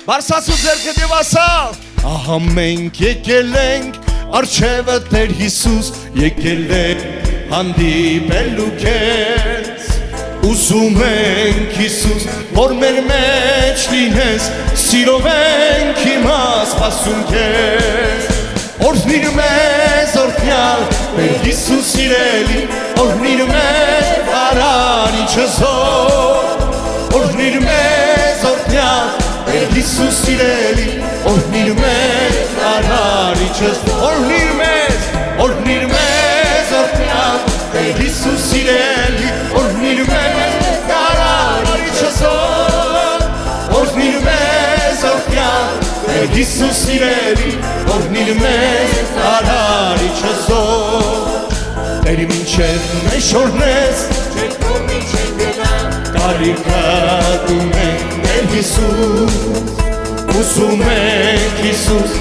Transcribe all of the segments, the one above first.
Բարսացու ձերքը դև ասալ Ահա մենք եկել ենք Արջևը Տեր Հիսուս Եկել ենք հանդիպելու քեզ Ուզում ենք Հիսուս Որ մեր մեջ լինես Սիրով ենք հիմա սպասում քեզ Օրհնիր մեզ օրհնյալ Տեր Հիսուս սիրելի Օրհնիր մեզ արարիչը զոր Օրհնիր մեզ օրհնյալ Տեր Հիսուս սիրելի Օրհնիր մեզ արարիչը Օրհնիր մեզ օրհնյալ Տեր Հիսուս սիրելի Օրհնիր մեզ արարիչը զոր Օրհնիր մեզ օրհնյալ Տեր Հիսուս սիրելի Օրհնիր մեզ արարիչը զոր Տեր մինչև մեզ օրհնես Կարիքա ունենք Տեր Հիսուս Ուզում ենք Հիսուս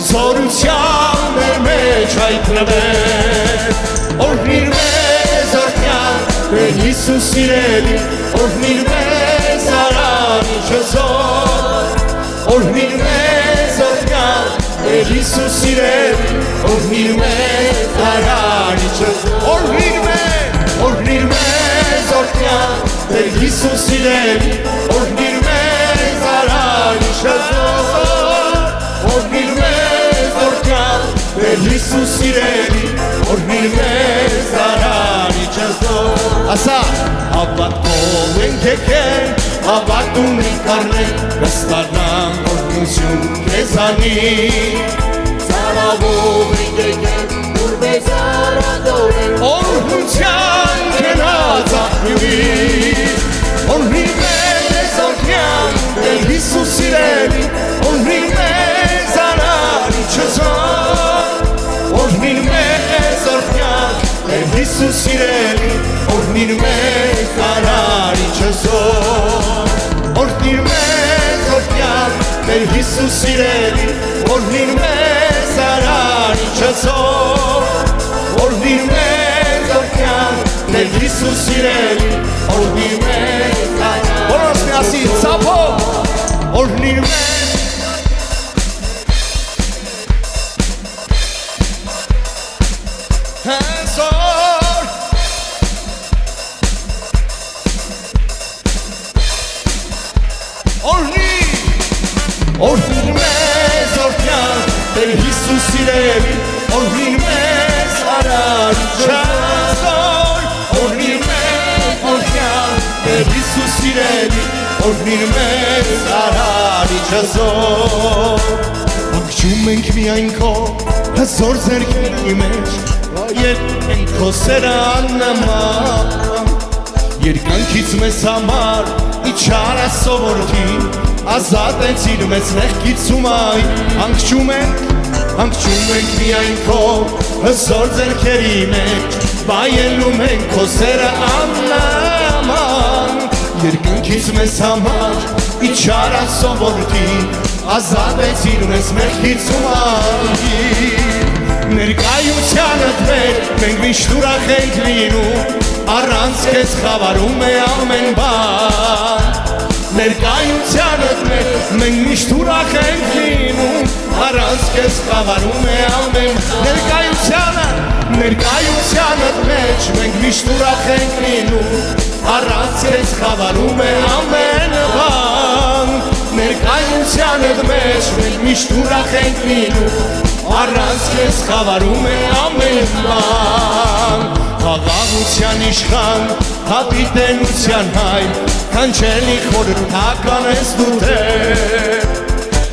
Զորության մեր մեջ հայտնվել Օրհնիր մեզ օրհնյալ Տեր Հիսուս սիրելի Օրհնիր մեզ արարիչը զոր Օրհնիր մեզ օրհնյալ Տեր Հիսուս սիրելի Օրհնիր մեզ արարիչը Օրհնիր մեզ օրհնյալ Տեր Հիսուս սիրելի Օրհնիր մեզ արարիչը զոր Օրհնիր մեզ օրհնյալ Տեր Հիսուս սիրելի Օրհնիր մեզ արարիչը զոր Ասա հավատքով ենք եկել Հավատում ենք առնենք Կստանանք օրհնություն քեզանից Ցավով ենք եկել Որ մեզ արադորենք Օրհնության քենած աղբյուրից Օրհնիր մեզ օրհնյալ Տեր Հիսուս սիրելի Օրհնիր մեզ արարիչը զոր Օրհնիր մեզ օրհնյալ Տեր Հիսուս սիրելի Օրհնիր մեզ արարիչը զոր Օրհնիր մեզ օրհնյալ Տեր Հիսուս սիրելի Օրհնիր մեզ արարիչը զոր Օրհնիր մեզ օրհնյալ Տեր Հիսուս սիրելի Օրհնիր մեզ Բոլորս միասին ցափով Օրհնիր մեզ Հեսոր Օրհնիր մեզ օրհնյալ Տեր Հիսուս սիրելի Օրհնիր մեզ արարիչը զոր Օրհնիր մեզ օրհնյալ Տեր Հիսուս սիրելի Օրհնիր մեզ արարիչը զոր Անկչում ենք միայն քո հզոր ձեռքերի մեջ Երբ ենք քո սերը աննման Երկանքից մեզ համար իջար ասովորքի Ազատեցիր մեզ մեղքից ու մայր Անկչում ենք միայն քո հզոր ձեռքերի մեջ Վայելում ենք քո սերը աննման Երկանքից մեզ համար իջար ասովորքի Ազատեցիր մեզ մեղքից ու մայր Ներկայությանդ մեր մենք միշտ ուրախ ենք լինում Առանց քեզ խավարում է ամեն բան Ներկայությանդ մեր մենք միշտ ուրախ ենք լինում Առանց քեզ խավարում է ամեն Ներկայությանդ մեջ մենք միշտ ուրախ ենք լինում Առանց քեզ խավարում է ամեն բան Ներկայությանդ մեջ մենք միշտ ուրախ ենք լինում Առանց քեզ խավարում է ամեն բան Խաղաղության իշխան, հավիտենության հայր Կանչելի խորհրդական ես դու Տեր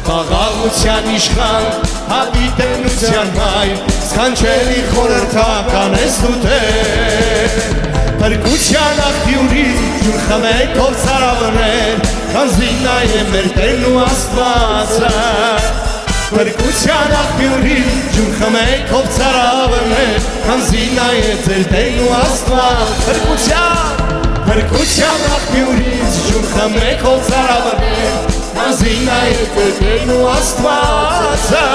Խաղաղության իշխան, հավիտենության հայր Կանչելի խորհրդական ես դու Տեր Փրկության աղբյուրից ջուր խմեք ով ծարավներ Կանզինա է մեր Տերն ու Աստվածը Փրկության աղբյուրից ջուր խմեք ով ծարավներ Կանզինա է ձեր Տերն ու Աստվածը Փրկության աղբյուրից ջուր խմեք ով ծարավներ Կանզինա է ձեր Տերն ու Աստվածը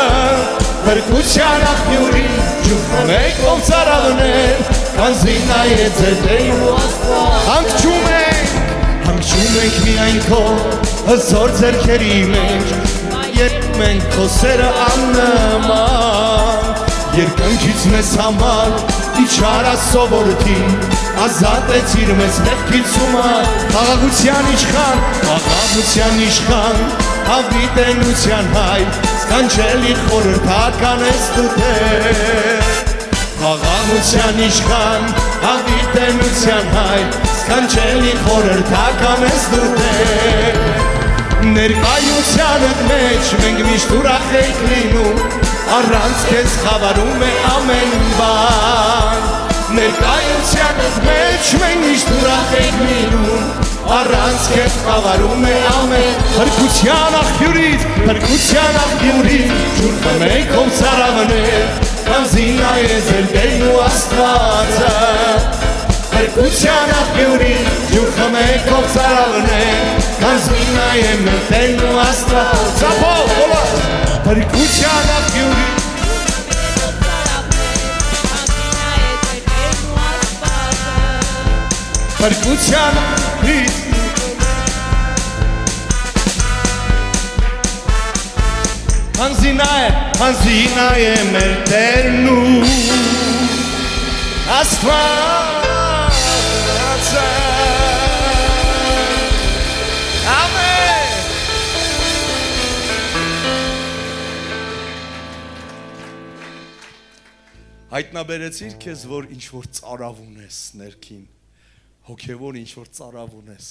Փրկության աղբյուրից ջուր խմեք ով ծարավներ Կանզինա է ձեր Տերն ու Աստվածը Հիշում ենք միայն քո հզոր ձեռքերի մեջ, երբ մենք քո սերը աննման, երկնքից մեզ համար իջար ասովորթի, ազատեցիր մեզ մեղքից ու մահ, խաղաղության իշխան, խաղաղության իշխան, հավիտենության հայ, սքանչելի խորհրդական ես դու Տեր։ Խաղաղության իշխան, հավիտենության հայ, սքանչելի խորհրդական ես դու Տեր։ Ներկայությանդ մեջ մենք միշտ ուրախ ենք լինում, առանց քեզ խավարում է ամեն բան։ Ներկայությանդ մեջ մենք միշտ ուրախ ենք լինում, առանց քեզ խավարում է ամեն Փրկության աղբյուրից ջուր խմենք ով ծարավներ, քանզի նա է ձեր Տերն ու Աստվածը։ Փրկության աղբյուրից ջուր խմենք ով ծարավներ, քանզի նա է մեր Տերն ու Աստվածը։ Փրկության աղբյուրից Փրկության աղբյուրից Քանզի նա է մեր Տերն ու Աստվածը։ Ամեն։ Հայտնաբերեցիր քեզ, որ ինչ-որ ծարավ ունես ներքին, հոգևոր ինչ-որ ծարավ ունես,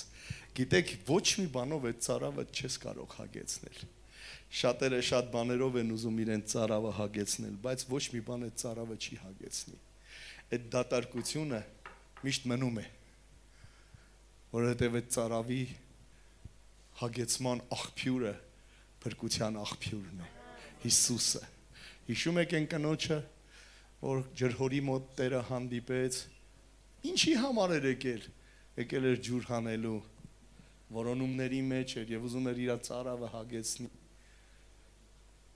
գիտեք, ոչ մի բանով այդ ծարավը չես կարող հագեցնել։ Շատերը շատ բաներով են ուզում իրենց ծարավը հագեցնել, բայց ոչ մի բան այդ ծարավը չի հագեցնի։ Այդ դատարկությունը միշտ մնում է, որովհետև այդ ծարավի հագեցման աղբյուրը փրկության աղբյուրն է, Հիսուսը։ Հիշում եք այն կնոջը, որ ջրհորի մոտ Տերը հանդիպեց, ինչի համար էր եկել էր ջուր հանելու, որոնումների մեջ էր և ուզում էր իր ծարավը հագեցնի։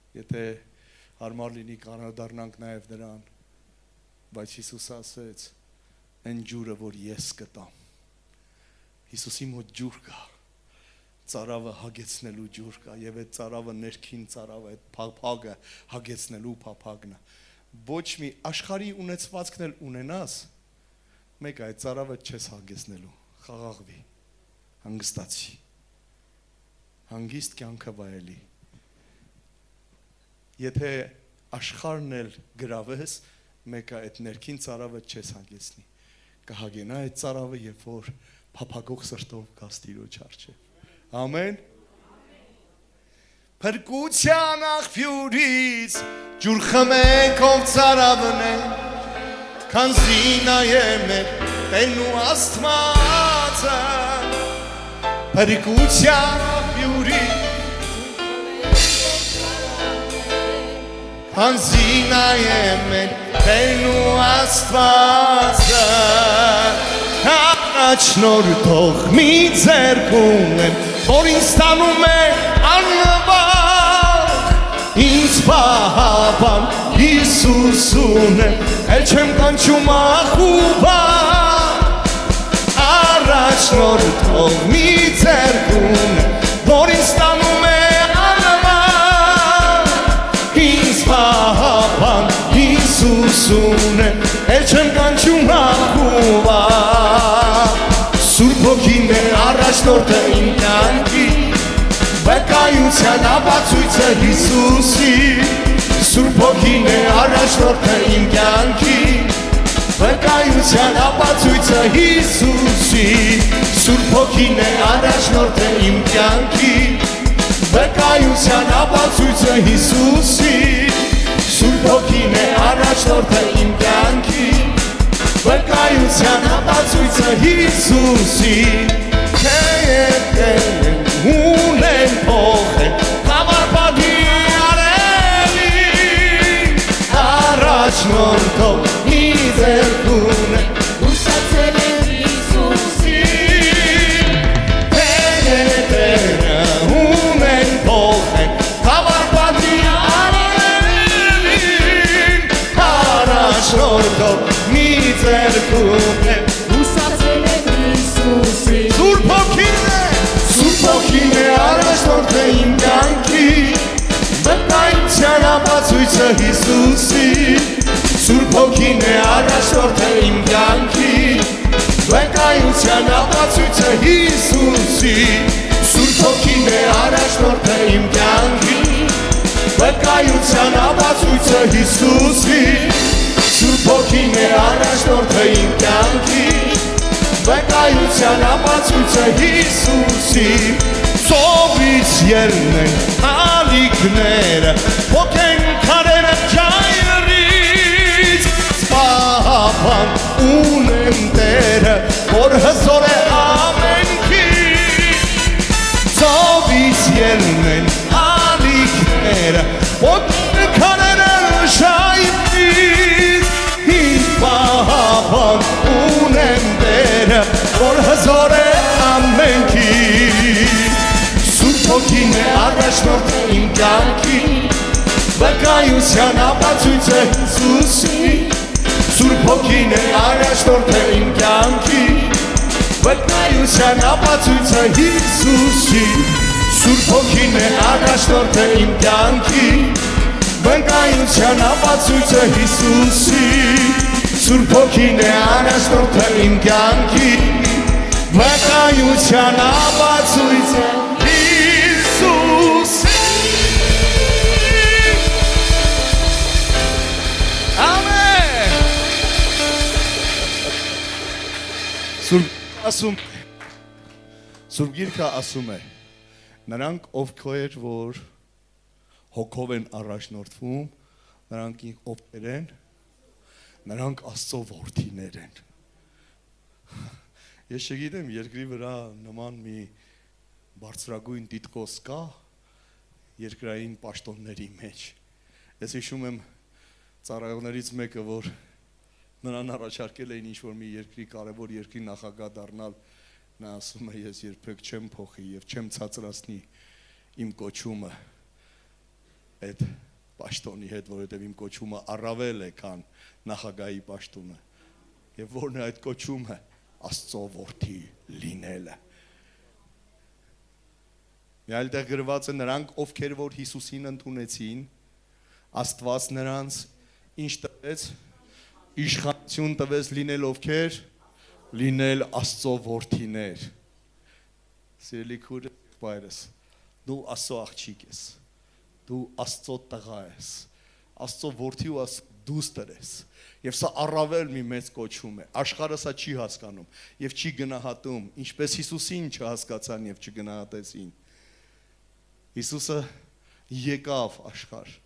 Եթե հարմար լինի կանադառնանք նաև նրան, բայց Հիսուս ասեց, այն ջուրը, որ ես կտամ, Հիսուսի մոտ ջուր կա, ծարավը հագեցնելու ջուր կա, և այդ ծարավը ներքին ծարավը, այդ փափագը հագեցնելու փափագն է։ Ոչ մի աշխարհի ունեցվածքն էլ ունենաս, մեկ այդ ծարավը չես հագեցնելու, խաղաղվի, հանգստացի, հանգիստ կյանքը վայելի։ Եթե աշխարհն էլ գրավես, մեկը այդ ներքին ծարավը չես հագեցնի, կհագենա այդ ծարավը, երբ որ փափագող սրտով գաս Տիրոջ առջև։ Ամեն։ Փրկության աղբյուրից ջուր խմենք ով ծարավն է, քանզի նա է մեր Տերն ու Աստվածը։ Փրկության աղբյուրից քանզի նա է մեր Տերն ու Աստվածը։ Առաջնորդող մի ձեռք ունեմ, որ ինձ տանում է անվախ, ինձ պահապան Հիսուս ունեմ, էլ չեմ կանչում ախ ու վախ։ Առաջնորդող մի ձեռք ունեմ, որ ինձ տանում է անվախ, ինձ պահապան Հիսուս ունեմ, էլ չեմ կանչում ախ ու վախ։ Սուրբ Հոգին է առաջնորդը իմ կյանքի, վկայության ապացույցը Հիսուսի։ Սուրբ Հոգին է առաջնորդը իմ կյանքի, վկայության ապացույցը Հիսուսի։ Սուրբ Հոգին է առաջնորդը իմ կյանքի, վկայության ապացույցը Հիսուսի։ Սուրբ Հոգին է առաջնորդը իմ կյանքի, վկայության ապացույցը Հիսուսի։ Ունեն փոխեն կամարպատի արելի, առաջնորդով մի ձեռք ունեն, Ուսացել են Հիսուսի։ ունեն փոխեն կամարպատի արելի, առաջնորդով մի ձեռք ունեն, Ուսացել են Հիսուսի։ Սուրբ Հոգին է Հիսուսի Սուրբ Հոգին է առաջնորդը իմ կյանքի Վկայության ապացույցը Հիսուսի Սուրբ Հոգին է առաջնորդը իմ կյանքի Վկայության ապացույցը Հիսուսի Սուրբ Հոգին է առաջնորդը իմ կյանքի Վկայության ապացույցը Հիսուսի Սովից ելնեն ալիքները Հոգեն քարերը ջայրից Սպահապան ունեմ Տերը Որ հզոր է ամենքի Սովից ելնեն ալիքները Հոգեն քարերը ջայրից Սպահապան ունեմ Տերը Որ հզոր է ամենքի Հոգին է առաջնորդը իմ կյանքի Վկայության ապացույցը Հիսուսի Սուրբ Հոգին է առաջնորդը իմ կյանքի Վկայության ապացույցը Հիսուսի Սուրբ Հոգին է առաջնորդը իմ կյանքի Վկայության ապացույցը Հիսուսի Սուրբ Հոգին է առաջնորդը իմ կյանքի Վկայության ապացույցը Սուրբ Գիրքը ասում է նրանք ովքեր որ հոգով են առաջնորդվում նրանք ովքեր են նրանք Աստծո որդիներ են Ես չգիտեմ երկրի վրա նման մի բարձրագույն տիտղոս կա երկրային պաշտոնների մեջ Ես հիշում եմ ծառայողներից մեկը որ Նրան առաջարկել էին ինչ-որ մի երկրի կարևոր երկրի նախագահ դառնալ, նա ասում է ես երբեք չեմ փոխի եւ չեմ ցածրացնի իմ կոչումը այդ պաշտոնի հետ, որովհետեւ իմ կոչումը առավել է, քան նախագահի պաշտոնը։ Եվ որն է այդ կոչումը Աստծո որդի լինելը։ Մի այլ տեղ գրված է նրանք ովքեր որ Հիսուսին ընդունեցին, Աստված նրանց ինչ տվեց Իշխանություն տվեց լինել ովքեր, լինել Աստծո որդիներ։ Սիրելի քույր bayրս, դու Աստծո աղջիկ ես, դու Աստծո տղա ես, Աստծո որդի ու Աստծո դուստր ես։ Եվ սա առավել մի մեծ կոչում է։ Աշխարհը սա չի հասկանում եւ չի գնահատում, ինչպես Հիսուսին չհասկացան եւ չգնահատեցին։ Հիսուսը եկավ աշխարհ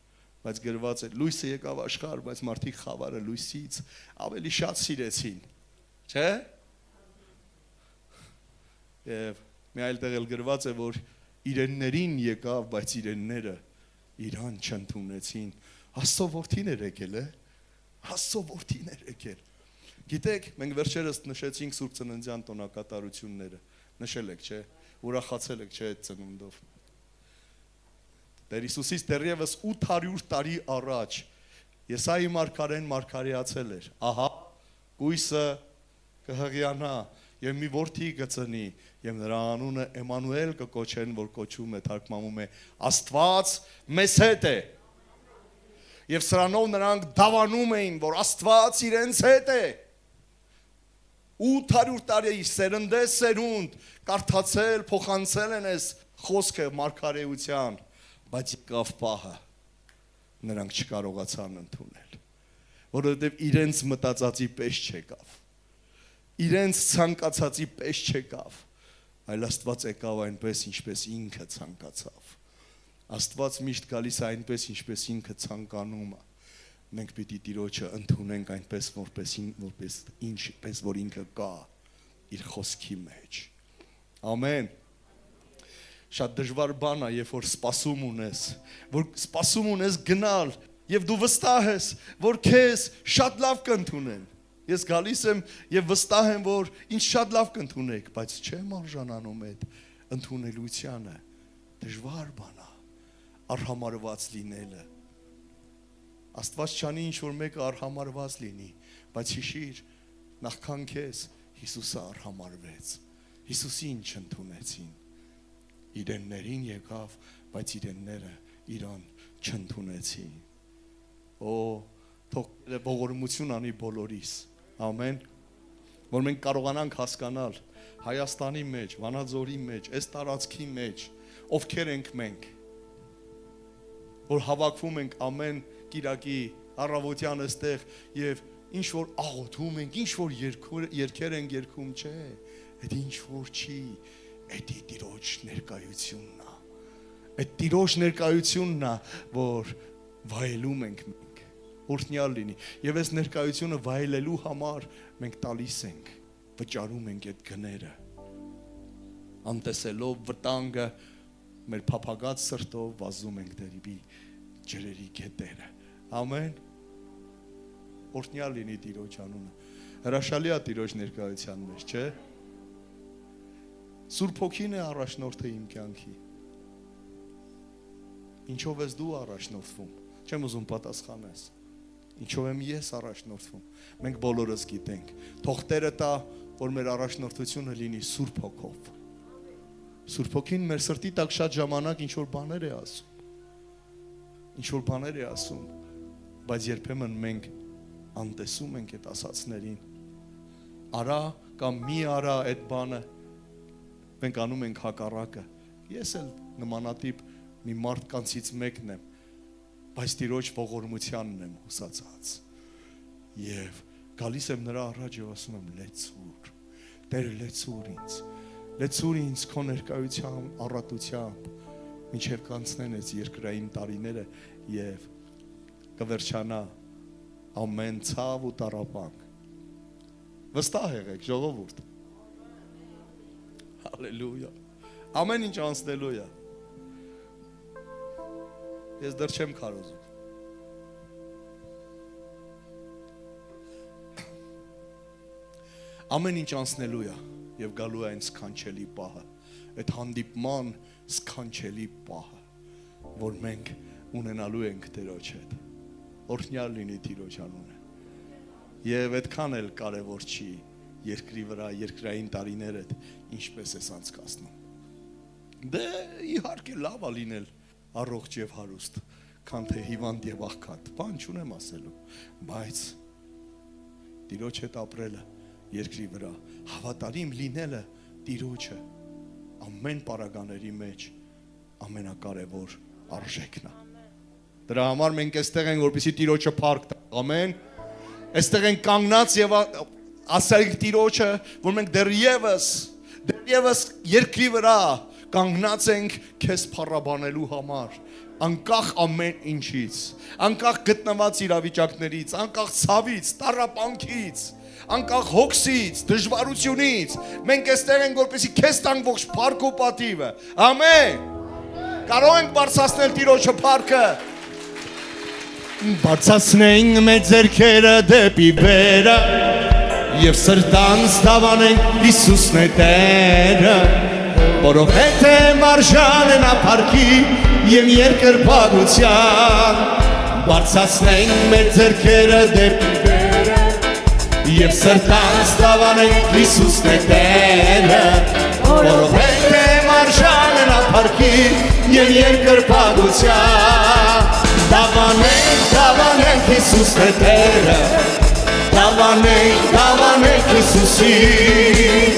Բայց գրված է լույսը եկավ աշխարհ, բայց մարդիկ խավարը լույսից ավելի շատ սիրեցին, չէ՞։ Եվ մի այլ տեղ էլ գրված է, որ իրեններին եկավ, բայց իրենները իրան չընդունեցին։ Աստծո որդիներ եկել է, Աստծո որդիներ եկել։ Գիտեք, մենք վերջերս նշեցինք Սուրբ Ծննդյան տոնակատարությունները, նշել եք, չէ՞, ուրախացել եք, չէ՞, այդ ծնունդով։ Տեր Հիսուսից դեռևս 800 տարի առաջ Եսայի մարգարեն մարգարեացել էր ահա կույսը կհղիանա եւ մի որդի կծնի եւ նրա անունը Էմանուել կկոչեն որ կոչում է թարգմանում է Աստված մեզ հետ է եւ սրանով նրանք դավանում էին որ Աստված իրենց հետ է 800 տարի սերնդեսերունդ կարդացել փոխանցել են այս խոսքը մարգարեության Բայց եկավ պահը, նրանք չկարողացան ընդունել, որովհետև իրենց մտածածի պես չեկավ, իրենց ցանկացածի պես չեկավ, այլ Աստված եկավ այնպես, ինչպես ինքը ցանկացավ, Աստված միշտ գալիս է այնպես, ինչպես ինքը ցանկանում է, մենք պիտի Տիրոջը ընդունենք այնպես, ինչպես որ ինքը կա իր խոսքի մեջ, ամեն Շատ դժվար բան է, երբ որ սպասում ունես գնալ եւ դու վստահ ես, որ քեզ շատ լավ կընդունեն։ Ես գալիս եմ եւ վստահ եմ, որ ինձ շատ լավ կընդունեք, բայց չեմ արժանանում այդ ընդունելությանը։ Դժվար բան է արհամարված լինելը։ Աստված չանի ինչ որ մեկը արհամարված լինի, բայց հիշիր, նախքան քեզ Հիսուսը արհամարվեց։ Հիսուսին չընդունեցին։ Իրեններին եկավ, բայց իրենները իրան չընդունեցին։ Թող ողորմություն անի բոլորիս։ Ամեն։ Որ մենք կարողանանք հասկանալ Հայաստանի մեջ, Վանաձորի մեջ, այս տարածքի մեջ ովքեր ենք մենք, որ հավաքվում ենք ամեն կիրակի առավոտյան այստեղ եւ ինչ որ աղոթում ենք, ինչ որ երգեր ենք երգում, չէ, այդ ինչ որ չի, այդ Տիրոջ ներկայությունն է։ Այդ Տիրոջ ներկայությունն է, որ վայելում ենք մենք։ Օրհնյալ լինի։ Եվ այս ներկայությունը վայելելու համար մենք տալիս ենք, վճարում ենք այդ գները։ Անտեսելով վտանգը մեր փափագած սրտով վազում ենք դեպի ջրերի գետերը։ Ամեն։ Օրհնյալ լինի Տիրոջ անունը։ Հրաշալի է Տիրոջ ներկայության մեջ, չէ՞։ Սուրբ Հոգին է առաջնորդը իմ կյանքի։ Ինչով ես դու առաջնորդվում։ Չեմ ուզում պատասխանես։ Ինչով եմ ես առաջնորդվում։ Մենք բոլորս գիտենք։ Թող Տերը տա, որ մեր առաջնորդությունը լինի Սուրբ Հոգով։ Սուրբ Հոգին մեր սրտի տակ շատ ժամանակ ինչ որ բաներ է ասում։ Ինչ որ բաներ է ասում, բայց երբեմն մենք անտեսում ենք այդ ասածներին։ Արա կամ մի արա այդ բանը, մենք անում ենք հակառակը։ Ես էլ նմանատիպ մի մարդկանցից մեկն եմ, բայց Տիրոջ ողորմությանն եմ հուսացած։ Եվ գալիս եմ նրա առաջ եւ ասում եմ լեցուր, Տեր լեցուր ինձ քո ներկայությամբ, առատությամբ, մինչև կանցնեն այս երկրային տարիները եւ կվերջանա ամեն ցավ ու տառապանք։ Վստահ եղեք, ժողովուրդ։ Հալելույա։ Ամեն ինչ անցնելու է։ Ես դեռ չեմ քարոզում։ Ամեն ինչ անցնելու է եւ գալու է այն սքանչելի պահը, այդ հանդիպման սքանչելի պահը, որ մենք ունենալու ենք Տիրոջ հետ։ Օրհնյալ լինի Տիրոջ անունը։ Եվ այդքան էլ կարևոր չի երկրի վրա երկրային տարիները ինչպես ես անցկացնում։ Դե իհարկե լավ է լինել առողջ եւ հարուստ, քան թե հիվանդ եւ աղքատ, բան չունեմ ասելու, բայց Տիրոջ հետ ապրելը երկրի վրա, հավատարիմ լինելը Տիրոջը ամեն պարագաների մեջ ամենակարևոր արժեքն է։ Դրա համար մենք այստեղ ենք, որպեսզի Տիրոջը փառք տանք, ամեն։ Այստեղ ենք կանգնած եւ ասենք Տիրոջը, որ մենք դեռևս երկրի վրա կանգնած ենք քեզ փառաբանելու համար, անկախ ամեն ինչից, անկախ գտնված իրավիճակներից, անկախ ցավից, տառապանքից, անկախ հոգսից, դժվարությունից, մենք այստեղ ենք, որպեսզի քեզ տանք ողջ փառք ու պատիվը։ Ամեն։ Կարող ենք բարձրացնել Տիրոջը փառքը։ Բարձրացնենք մեր ձեռքերը դեպի վերը եւ սրտանց դավանենք Հիսուսն է Տերը, որովհետեւ արժան է նա փառքի եւ երկրպագության։ Բարձրացնենք մեր ձեռքերը դեպի վերը եւ սրտանց դավանենք Հիսուսն է Տերը, որովհետեւ արժան է նա փառքի եւ երկրպագության։ Դավանենք Հիսուսն է Տերը, դավանենք Հիսուսին,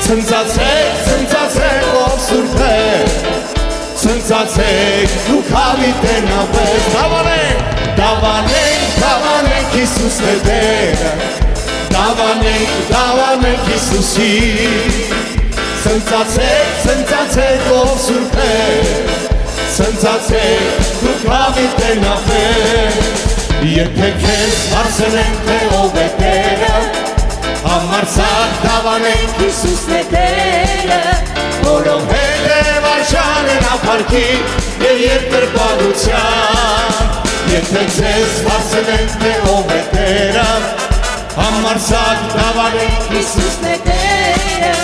ցնծացեք ով Սուրբ է, ցնծացեք դուք հավիտենապես, դավանենք Հիսուսն է Տերը, դավանենք Հիսուսին, ցնծացեք ով Սուրբ է, ցնծացեք դուք հավիտենապես, եթե քեզ հարցնենք թե ով է Տերը, համարձակ դավանենք Հիսուսն է Տերը, որովհետև արժան է նա փառքի եւ երկրպագության։ Եթե քեզ հարցնենք թե ով է Տերը, համարձակ դավանենք Հիսուսն է Տերը,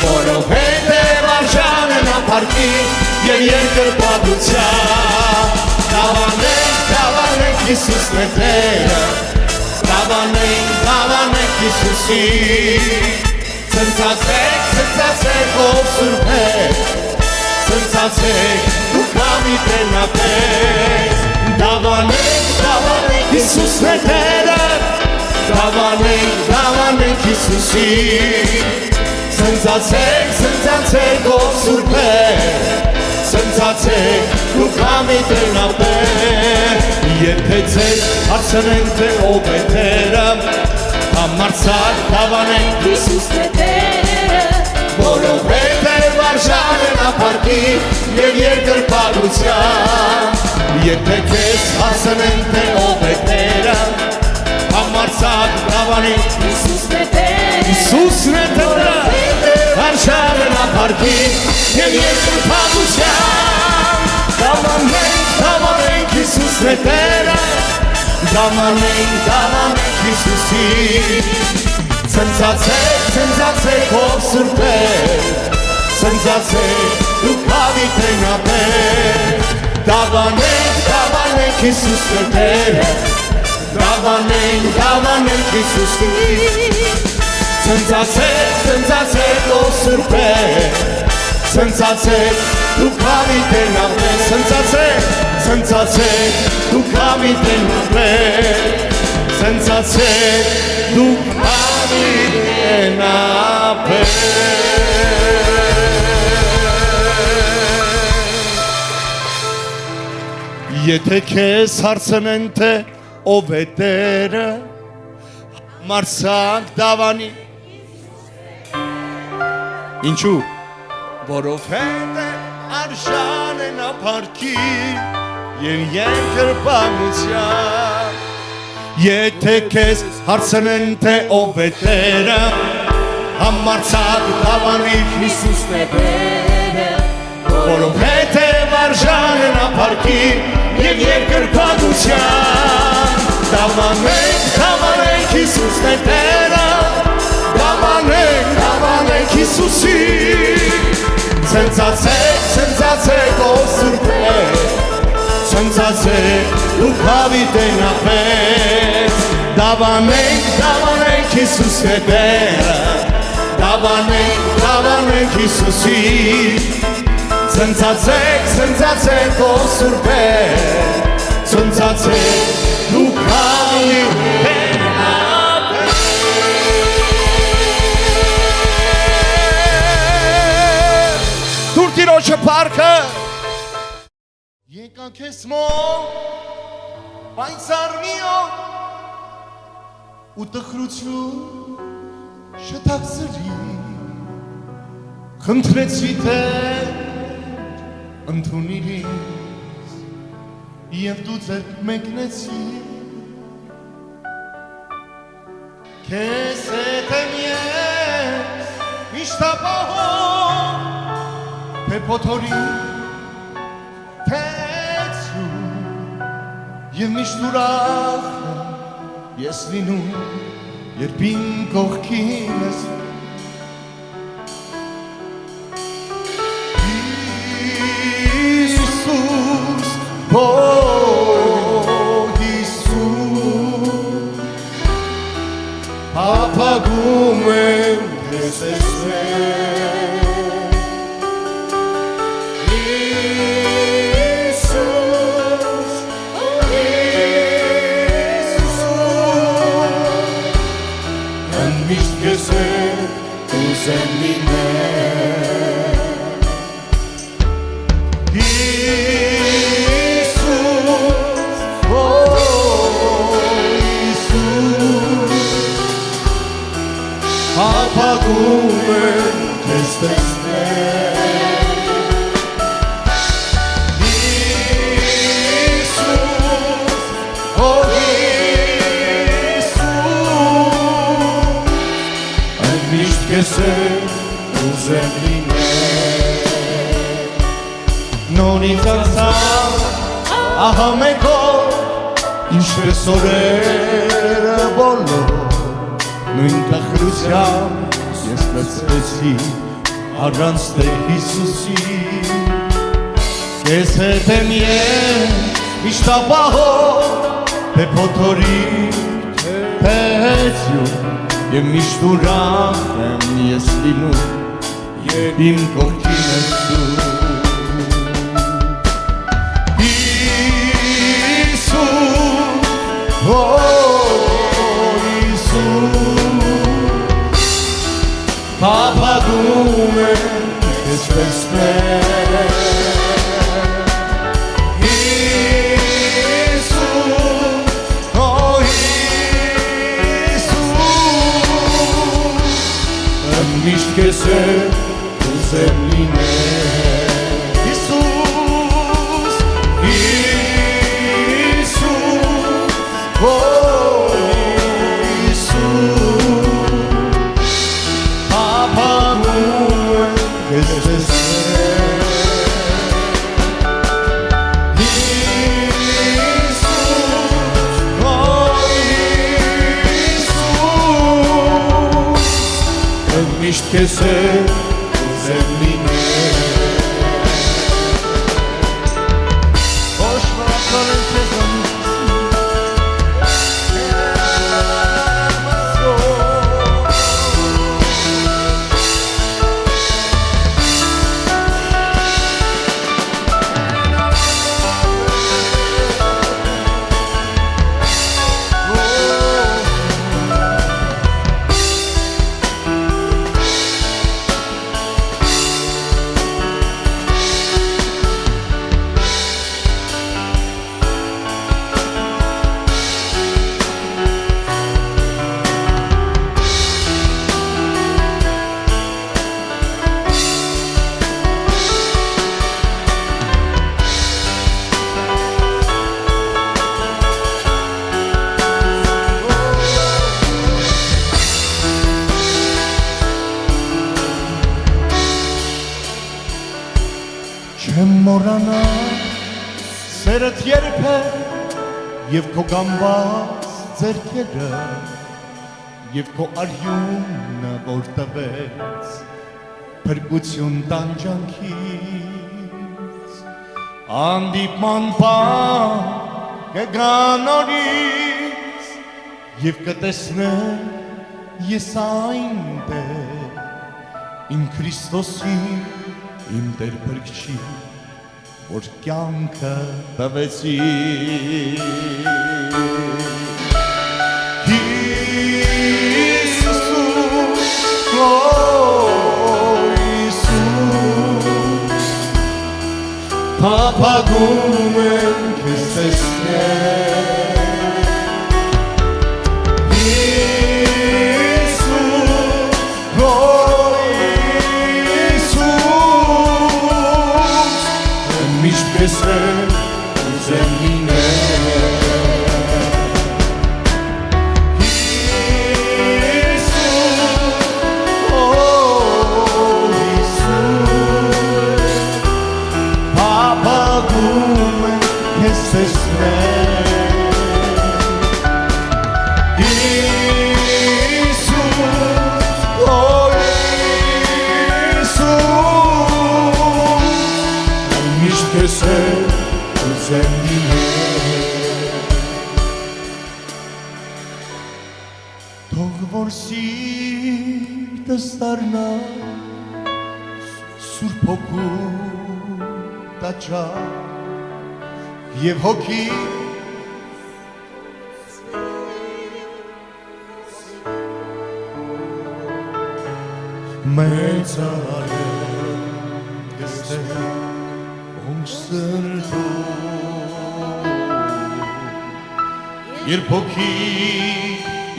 որովհետև արժան է նա փառքի եւ երկրպագության։ Դավանենք Հիսուսն է Տերը, դավանենք Հիսուսին, ցնծացեք ով Սուրբ է, ցնծացեք դուք հավիտենապես, դավանենք Հիսուսն է Տերը, դավանենք Հիսուսի, ցնծացեք ով սուրբեր, ցնծացեք ու կամի տնապեր, եթե ձեզ հարցնենք թե ով է Տերը, համարձակ դավանենք Հիսուսն է Տերը, որովհետև արժան է նա փառքի և երկրպագության, եթե քեզ հարցնենք թե ով է Տերը, համարձակ դավանենք Հիսուսն է Տերը, Հիսուսն է Տերը, արժան է նա փառքի և երկրպագության, դավանենք Հիսուսն է Տերը, դավանենք Հիսուսի, ցնծացեք ով սուրբեր, ցնծացեք ու կավի տնապեր, դավանենք Հիսուսն է Տերը, դավանենք Հիսուսի, ցնծացեք ով սուրբեր, ցնծացեք ու կավի տնապեր, ցնծացեք ու կավի տնապեր, ցնծացեք ու կավի տնապեր։ Եթե քեզ հարցնեն թե ով է Տերը, համարձակ դավանի։ Ինչու՞։ Որովհետև արժան է նա փառքի և երկրպագության, եթե քեզ հարցնեն թե ով է Տերը, համարձակ դավանիր Հիսուսն է Տերը, որովհետև արժան է նա փառքի և երկրպագության, դավանենք Հիսուսն է Տերը, դավանենք Հիսուսի, ցնծացեք ով սուրբեր, ցնծացեք ու կավի տնապեր, դավանենք Հիսուսն է Տերը, դավանենք Հիսուսի, ցնծացեք ով սուրբեր, ցնծացեք ու կավի տնապեր։ Դուր Տիրոջը փառքը, Եկանք ես մոտ, պայծառ մի օր, ու տխրություն շտակցրի, խնդրեցի թե ընդունիր ինձ, և դու ձեռք մեկնեցի, քեզ հետ եմ ես միշտ ապահով, թե փոթորի և միշտ ուրախ ես լինում, երբ իմ կողքին ես Հիսուս, Հիսուս, ապագում եմ քեզ տեսնել, ուզեմ լինել Հիսուս, Հիսուս, ապագում եմ քեզ տեսնել, Հիսուս, Հիսուս, քեզ ուզեմ լինել, նորից անցավ, ահա մեկ օր, ինչպես օրերը բոլոր, նույն տխրությամբ ես լցվեցի առանց թե Հիսուսի, քեզ հետ եմ ես միշտ ապահով, թե փոթորի թեթյուն, և միշտ ուրախ եմ ես լինում, երբ իմ կողքին ես դու, Հիսուս, են քեզ տեսնել Միշտ քեզ ուզեմ լինել Հիսուս Հիսուս Օ Հիսուս Ապանում եմ քեզ տեսնել Հիսուս Օ Հիսուս Միշտ քեզ ուզեմ լինել Ոչ շնորհակալ եմ քեզ Չեմ մոռանա սերդ երբեք և քո գամված ձեռքերը և քո արյունը որ տվեց փրկություն տանջանքից հանդիպման բան կգա նորից և կտեսնեմ ես այնտեղ իմ Քրիստոսի իմ Տեր Փրկչի որ կյանքը տվեցի Հիսուս Օ Հիսուս Փափագում եմ քեզ տեսնել Հիսուս Օ Միշտ քեզ ուզեմ լինել Հիսուս Օ Հիսուս Փափագում եմ քեզ տեսնել Հիսուս Օ Հիսուս Քեզ ուզեմ լինել Թող որ սիրտս դառնա Սուրբ Հոգու տաճար և հոգի մեծարել գստել Երբ հոգի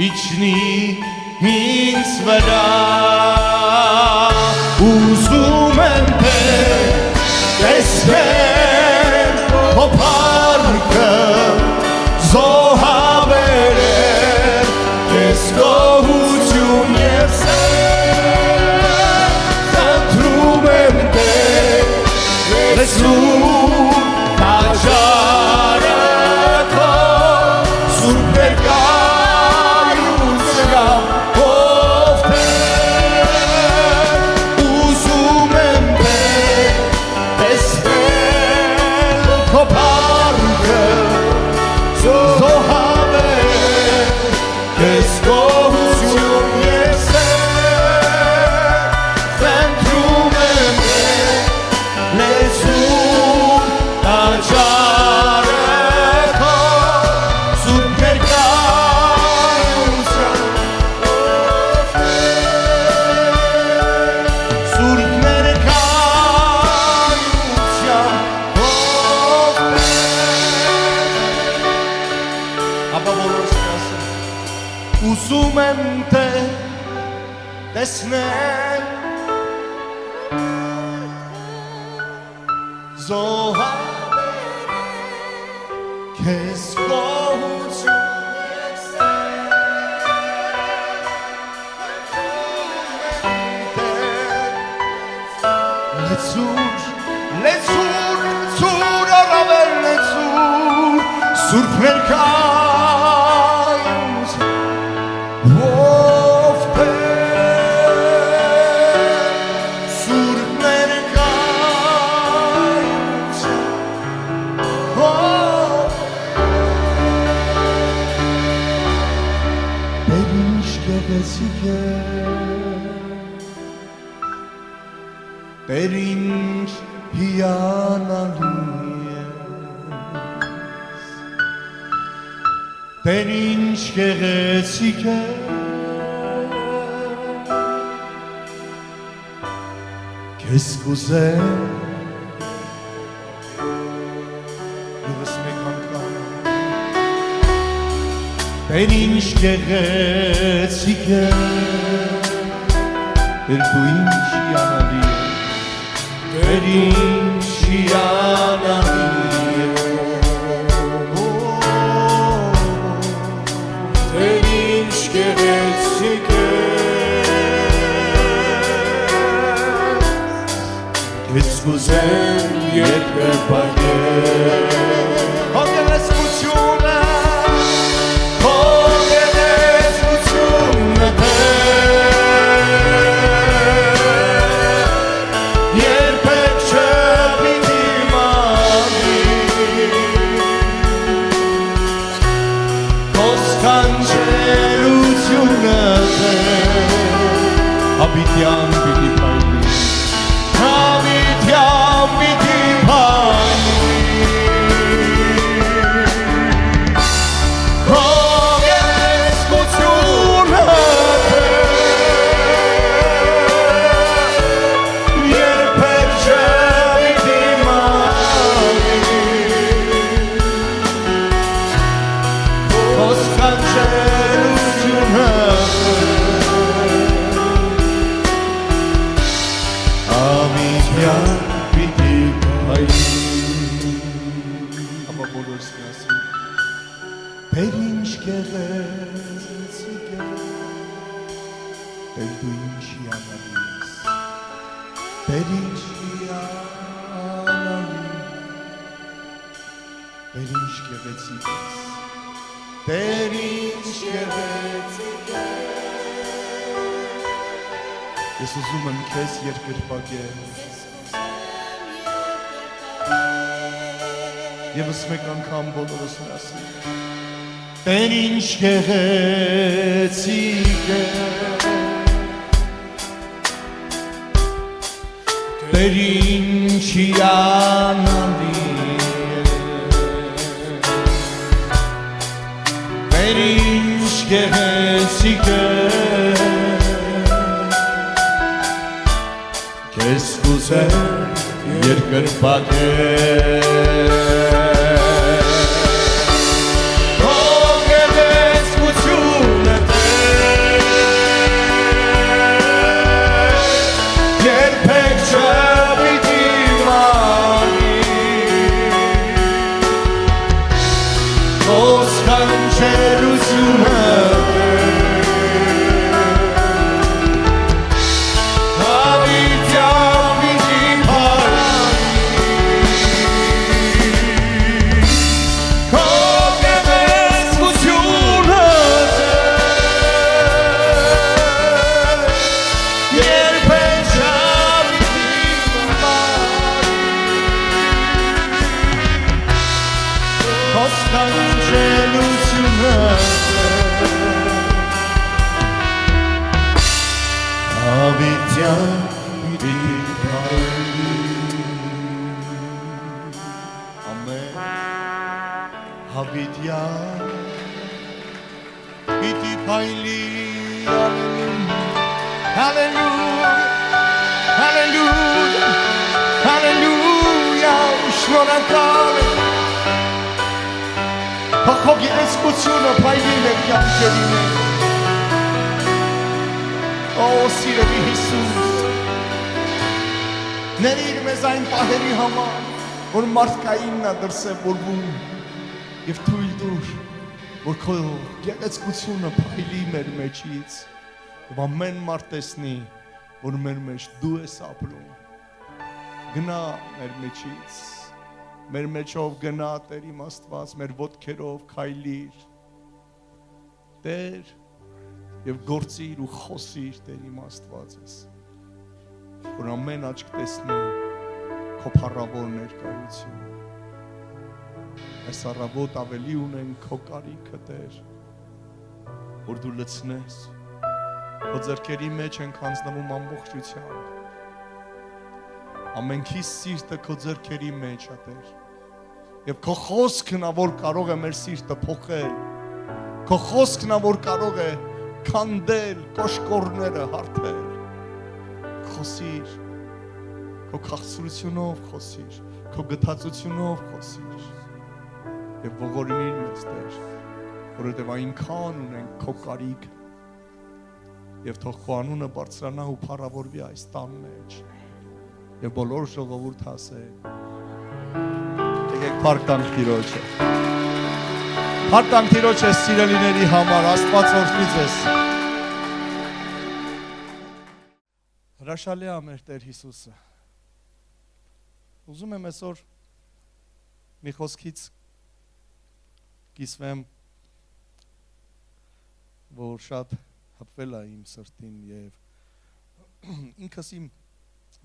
իջնի ինձ վրա ուզում եմ տեսնել քո փառքը զոհաբերել քեզ գոհություն և սեր խնդրում եմ լսում տաճարը քո սուրբ ներկայությամբ հովտել ուզում եմ տեսնել քո փառքը զոհաբերել քեզ գոհություն և սեր խնդրում եմ լսում ուզում եմ տեսնել Զոհաբեր քեզ գոհություն Լեցուր առավել լեցուր Սուրբ ներկայուց ովքեր Սուրբ ներկայուց Տեր ինչ գեղեցիկ է Տեր ինչ հիանալի ես Տեր ինչ գեղեցիկ է Քեզ կուզեմ Եվս մեկ անգամ Տեր ինչ գեղեցիկ է Տեր դու ինչ հիանալի ես Տեր ինչ հիանալի Տեր ինչ գեղեցիկ է Քեզ կուզեմ երկրպագել Քո գեղեցկությունը Քո գեղեցկությունը Հավիտյան պիտի պայլի Հավիտյան պիտի պայլի Քո գեղեցկությունը երբեք չպիտի մահի Քո սքանչելությունը Պիտի պայլի Ապա բոլորս միասին Տեր ինչ գեղեցիկ է Տեր դու ինչ հիանալի ես Տեր ինչ հիանալի Տեր ինչ գեղեցիկ ես Տեր ինչ գեղեցիկ ես Ես ուզում եմ քեզ երկրպագել Եվս մեկ անգամ բոլորս միասին Տեր ինչ գեղեցիկ է Տեր ինչ հիանալի է Տեր ինչ գեղեցիկ է Քեզ կուզեմ երկրպագել Հավիտյան պիտի փայլի Հալելույա Հալելույա Հալելույա Շնորհակալ Քո գեղեցկությունը փայլի մեր կյանքերի մեջ Օ սիրելի Հիսուս, ներիր մեզ այն պահերի համար, որ մարդկայինն է դրսևորվում եւ թույլ տուր, որ քո գեղեցկությունը փայլի մեր մեջից եւ ամեն մարդ տեսնի, որ մեր մեջ դու ես ապրում։ Գնա մեր մեջից, մեր մեջով գնա Տեր իմ Աստված, մեր ոտքերով քայլիր, Տեր, եւ գործիր ու խոսիր Տեր իմ Աստվածս, որ ամեն աչք տեսնի քո փառավոր ներկայությունը։ Այս առավոտ ավելի ունենք քո կարիքը Տեր, որ դու լցնես, քո ձեռքերի մեջ ենք հանձնվում ամբողջությամբ։ Ամենքիս սիրտը քո ձեռքերի մեջ է Տեր, եւ քո խոսքն է, որ կարող է մեր սիրտը փոխել, քո խոսքն է, որ կարող է քանդել կոշկորները հարթել, խոսիր, քո քաղցրությունով խոսիր, քո գթածությունով խոսիր եւ ողորմիր մեզ Տեր, որովհետեւ այնքան ունենք քո կարիք եւ թող քո անունը բարձրանա ու փառավորվի այս տան մեջ եւ բոլոր ժողովուրդը ասե եկեք փառք տանք Տիրոջը, փառք տանք Տիրոջը սիրելիների համար, Աստված օրհնի ձեզ։ Հրաշալի է մեր Տեր Հիսուսը։ Ուզում եմ այսօր մի խոսքից կիսվեմ, որ շատ հպվել է իմ սրտին եւ ինքս իմ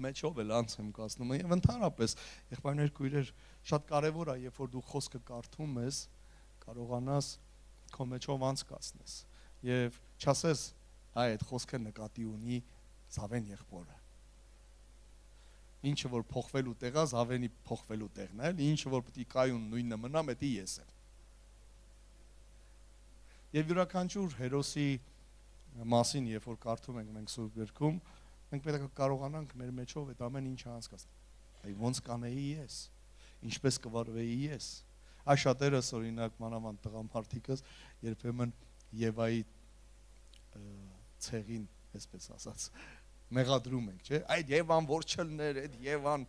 մեջով էլ անց եմ կացնում եւ ընդհանրապես եղբայրներ քույրեր շատ կարեւոր է երբ որ դու խոսքը կարդում ես կարողանաս քո մեջով անց կացնես եւ չասես այդ խոսքը նկատի ունի Զավեն եղբորը, ինչը որ փոխվելու տեղա Զավենի փոխվելու տեղն է, ինչը որ պետք է կայուն նույնը մնա, մետի ես եմ։ Եվ յուրաքանչյուր հերոսի մասին, երբ որ կարդում ենք մենք Սուրբ Գրքում, մենք պետք է կարողանանք մեր մեջով այդ ամեն ինչը անցկացնել։ Այ ոնց կանեի ես, ինչպես կվարվեի ես։ Այս շատերս օրինակ մանավանդ տղամարդիկս երբեմն Եվայի ցեղին, այսպես ասած, մեղադրում ենք, չէ՞։ Այդ Եվան որ չլներ, այդ Եվան,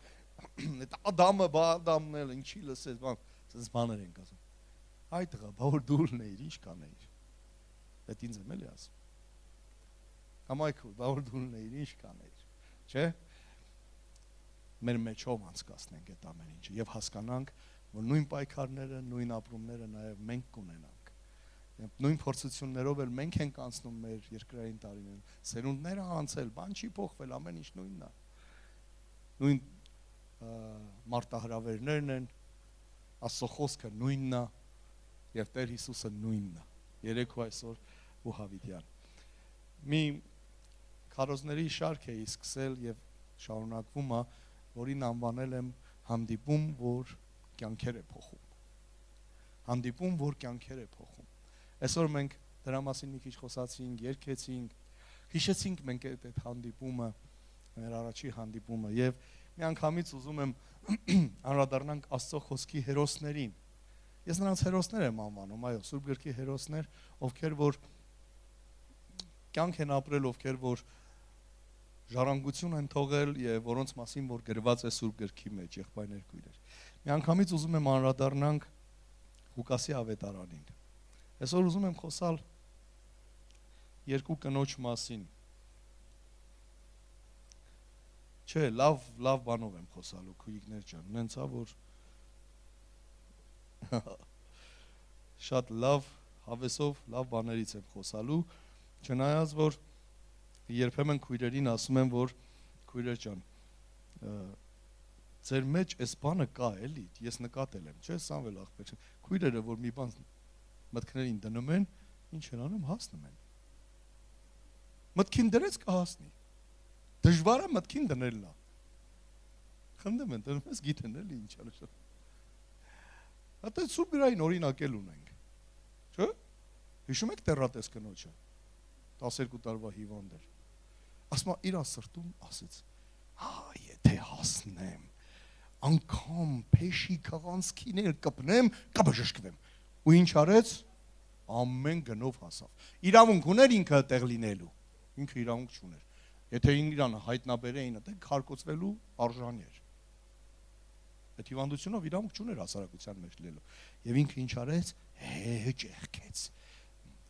այդ Ադամը, Ադամն էլ ինչի լսես, բան բաներ ենք ասում։ Այ տղա, բա որ դու լներ, ինչ կանեիր։ Այդ ինձ եմ էլի ասում։ Համայնքու, բա որ դու լներ, ինչ կանեիր, չէ՞։ Մեր մեջով անցկացնենք այդ ամեն ինչը եւ հասկանանք, որ նույն պայքարները, նույն ապրումները նաեւ մենք կունենանք։ Նույն փորձություններով էլ մենք ենք անցնում մեր երկրային տարիներում, սերունդները անցել, բան չի փոխվել, ամեն ինչ նույնն է։ Նույն մարտահրավերներն են, Աստծո խոսքը նույնն է եւ Տեր Հիսուսը նույնն է։ Երեկ ու այսօր ու հավիտյան։ Մի քարոզների շարք էի սկսել եւ շարունակվում է, որին անվանել եմ հանդիպում, որ կյանքեր է փոխում։ Հանդիպում, որ կյանքեր է փոխում։ Այսօր մենք դրա մասին մի քիչ խոսացինք, երգեցինք, հիշեցինք մենք այդ հանդիպումը, մեր առաջի հանդիպումը եւ մի անգամից ուզում եմ անդրադառնանք Աստծո խոսքի հերոսներին։ Ես նրանց հերոսներ եմ անվանում, այո, Սուրբ Գրքի հերոսներ, ովքեր որ կյանք են ապրել, ովքեր որ ժառանգություն են թողել եւ որոնց մասին որ գրված է Սուրբ Գրքի մեջ, եղբայրներ քույրեր։ Մի անգամից ուզում եմ անդրադառնանք Ղուկասի ավետարանին։ Այսօր ուզում եմ խոսալ երկու կնոջ մասին։ Չէ, լավ բանով եմ խոսալու, քույրիկներ ջան, նենց է որ շատ լավ հավեսով, լավ բաներից եմ խոսալու, չնայած որ երբեմն քույրերին ասում եմ, որ քույրեր ջան, ձեր մեջ այս բանը կա էլի, ես նկատել եմ, չէ, Սամվել աղբեր, քույրերը որ մի բան մտքներին դնում են, ինչ են անում, հասնում են։ Մտքին դրեց կհասնի։ Դժվար է մտքին դնելն է։ Խնդրում եմ, դնում ես գիտեն էլի ինչ ալու։ Հատա Սուրբ Գրային օրինակ էլ ունենք։ Չէ՞։ Հիշում եք Տեռատես կնոջը։ 12 տարվա հիվանդ էր։ Ասма իր սրտում ասեց. «Հա, եթե հասնեմ, անգամ փեշի քաղանցքին էլ կպնեմ, կբժշկվեմ»։ Ու ինչ արեց, ամեն գնով հասավ։ Իրավունք ուներ ինքը տեղ լինելու, ինքը իրավունք չուներ։ Եթե իրան հայտնաբերեին, դա քարկոծվելու արժանի էր։ Այդ հիվանդությունով իրավունք չուներ հասարակության մեջ լինելու։ Եվ ինքը ինչ արեց,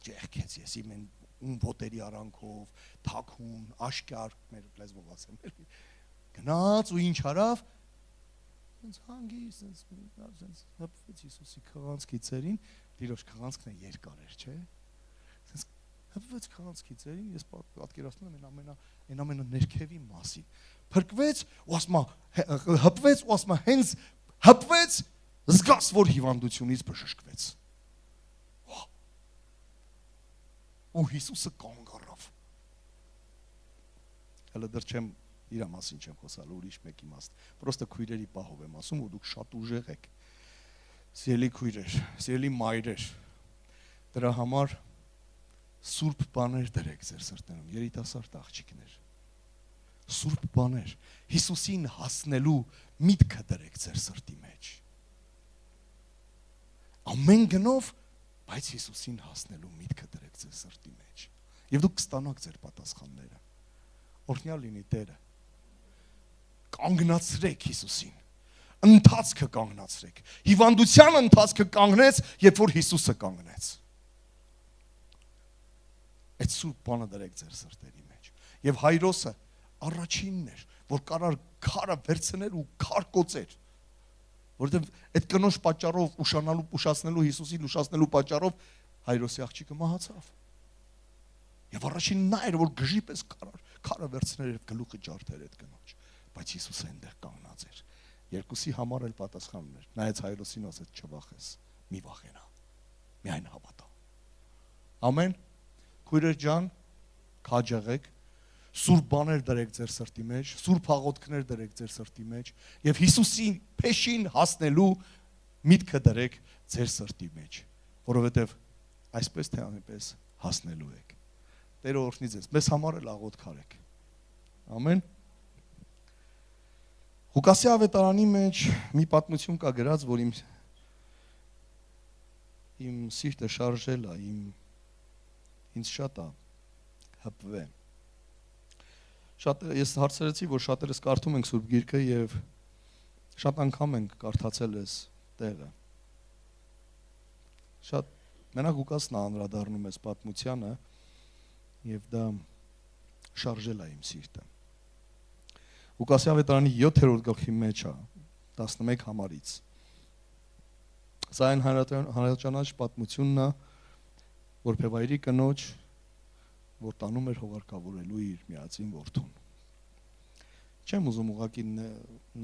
ջեղքեց, ես իմ ում ոտերի արանքով, թաքուն, աշկար, մեր լեզվով ասեմ, էլի։ Գնաց ու ինչ արավ, Սենց հանգիստ, սենց հպվեց Հիսուսի քղանցքի ծերին, Տիրոջ քղանցքն է երկար էր, չէ՞։ Սենց հպվեց քղանցքի ծերին, ես պատկերացնում եմ այն ամենը ներքևի մասին։ Փրկվեց ու ասում հպվեց ու ասում հենց հպվեց, զգաց որ հիվանդությունից բժշկվեց։ Ու Հիսուսը կանգ առավ։ Հələ դեռ չեմ իր մասին չեմ խոսալ, ուրիշ մեկ իմաստ։ Պրոստը քույրերի պահով եմ ասում, որ դուք շատ ուժեղ եք։ Սիրելի քույրեր, սիրելի մայրեր, դրա համար սուրբ բաներ դրեք ձեր սրտերում, երիտասարդ աղջիկներ։ Սուրբ բաներ, Հիսուսին հասնելու միտքը դրեք ձեր սրտի մեջ։ Ամեն գնով, բայց Հիսուսին հասնելու միտքը դրեք ձեր սրտի մեջ։ Եվ դուք կստանաք ձեր պատասխանները։ Օրհնյալ լինի Տերը։ Կանգնացրեք Հիսուսին։ Ընթացքը կանգնացրեք։ Հիվանդության ընթացքը կանգնեց, երբ որ Հիսուսը կանգնեց։ Այդ սուրբ բանը դրեք ձեր սրտերի մեջ։ Եվ Հայրոսը առաջինն էր, որ կարար քարը վերցնել ու քարկոծեր։ Որովհետև այդ կնոջ պատճառով ուշացնելու Հիսուսին ուշացնելու պատճառով Հայրոսի աղջիկը մահացավ։ Եվ առաջինն նա էր, որ գժի պես քարը վերցներ եւ գլուխը ջարդեր այդ կնոջ, բայց Հիսուսը այնտեղ կանգնած էր։ Երկուսի համար էլ պատասխան ուներ։ Նայեց Հայրոսին ասեց չվախես, մի վախենա։ Միայն հավատա։ Ամեն։ Քույրեր ջան, քաջեղեք, սուրբ բաներ դրեք ձեր սրտի մեջ, սուրբ աղոթքներ դրեք ձեր սրտի մեջ եւ Հիսուսի փեշին հասնելու միտքը դրեք ձեր սրտի մեջ, որովհետեւ այսպես թե այնպես հասնելու եք։ Տերը օրհնի ձեզ։ Մեզ համար էլ աղոթք արեք։ Ամեն։ Ղուկասի ավետարանի մեջ մի պատմություն կա գրած, որ իմ սիրտը շարժել է, ինձ շատ է հպվել։ Ես հարցրեցի, որ շատերս կարդում ենք Սուրբ Գիրքը եւ շատ անգամ ենք կարդացել այս տեղը։ Շատ մենակ Ղուկասն է անդրադառնում այս պատմությանը եւ դա շարժել է իմ սիրտը։ Ղուկասի ավետարանի 7-րդ գլխի մեջ է 11 համարից։ Սա այն հանրաճանաչ պատմությունն է, որ Փեվայրի կնոջ, որ տանում էր հողարկավորելու իր միածին որդուն։ Չեմ ուզում ուղղակի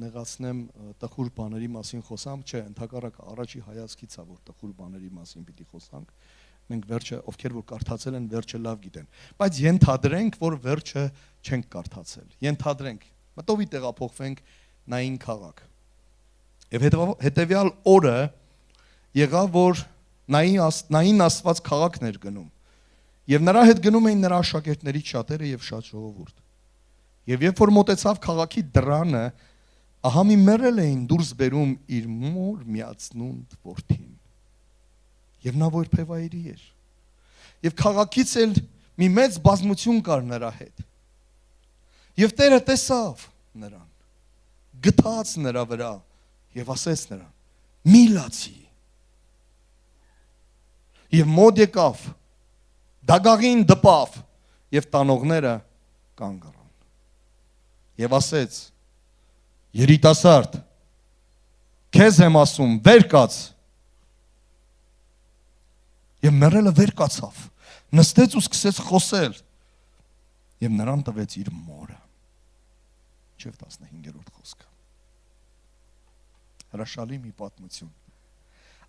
նեղացնեմ տխուր բաների մասին խոսամ, չէ, ընդհակառակը առաջի հայացքից է, որ տխուր բաների մասին պիտի խոսանք։ Մենք վերջը, ովքեր որ կարդացել են, վերջը լավ գիտեն։ Բայց ենթադրենք, որ վերջը չենք կարդացել։ Ենթադրենք, մտովի տեղափոխվենք Նային քաղաք։ Եվ հետևյալ օրը եղավ, որ Նային աստված քաղաքն էր գնում։ Եվ նրա հետ գնում էին նրա աշակերտներից շատերը եւ շատ ժողովուրդ։ Եվ երբ որ մոտեցավ քաղաքի դռանը, ահա մի մեռել էին դուրս բերում իր մոր միացնունդ որդին։ Եվ նա որբևայրի էր։ Եվ քաղաքից էլ մի մեծ բազմություն կար նրա հետ։ Եվ Տերը տեսավ նրան, գթաց նրա վրա եւ ասեց նրան. «Մի լացի»։ Եվ մոտ եկավ, դագաղին դպավ եւ տանողները կանգ առան։ Եվ ասեց. «Երիտասարդ, քեզ եմ ասում, վեր կաց»։ Եվ մեռելը վեր կացավ, նստեց ու սկսեց խոսել եւ նրան տվեց իր մորը։ Չև 15-րդ խոսքը։ Հրաշալի մի պատմություն։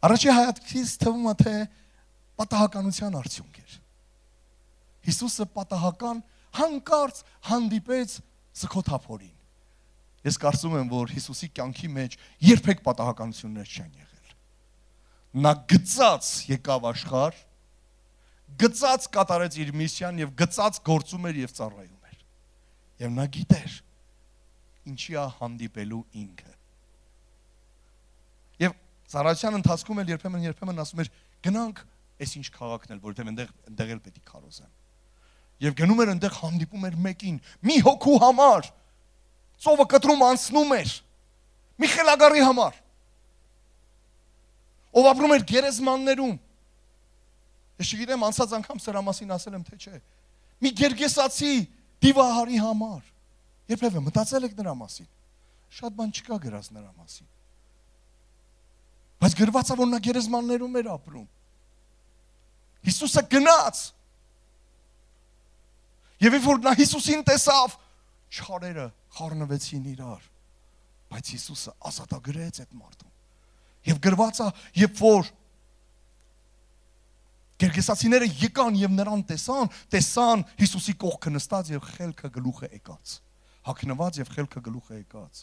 Առաջի հայացքից թվում է թե պատահականության արդյունք էր։ Հիսուսը պատահական հանկարծ հանդիպեց Սքոթափորին։ Ես կարծում եմ, որ Հիսուսի կյանքի մեջ երբեք պատահականություններ չեն եղել։ Նա գծած եկավ աշխարհ, գծած կատարեց իր միսիան եւ գծած գործում էր եւ ծառայում էր։ Եվ նա գիտեր ինչի է հանդիպելու ինքը։ Եվ ծառայության ընթացքում էլ երբեմն ասում էր գնանք այս ինչ քաղաքն էլ, որովհետեւ այնտեղ էլ պետք է քարոզեմ։ Եվ գնում էր այնտեղ հանդիպում էր մեկին, մի հոգու համար։ Ծովը կտրում անցնում էր։ Մի խելագարի համար։ Ով ապրում էր գերեզմաններում։ Ես չգիտեմ անցած անգամ սրա մասին ասել եմ թե չէ։ Մի գերգեսացի դիվահարի համար։ Երբևէ մտածել եք նրա մասին։ Շատ բան չկա գրած նրա մասին։ Բայց գրված է որ նա գերեզմաններում էր ապրում։ Հիսուսը գնաց։ Եվ երբ որ նա Հիսուսին տեսավ, չարերը խառնվեցին իրար։ Բայց Հիսուսը ազատագրեց այդ մարդուն։ Եվ գրված է, երբ որ գերգեսացիները եկան եւ նրան տեսան Հիսուսի կողքը նստած եւ խելքը գլուխը եկած։ Հագնված եւ խելքը գլուխը եկած։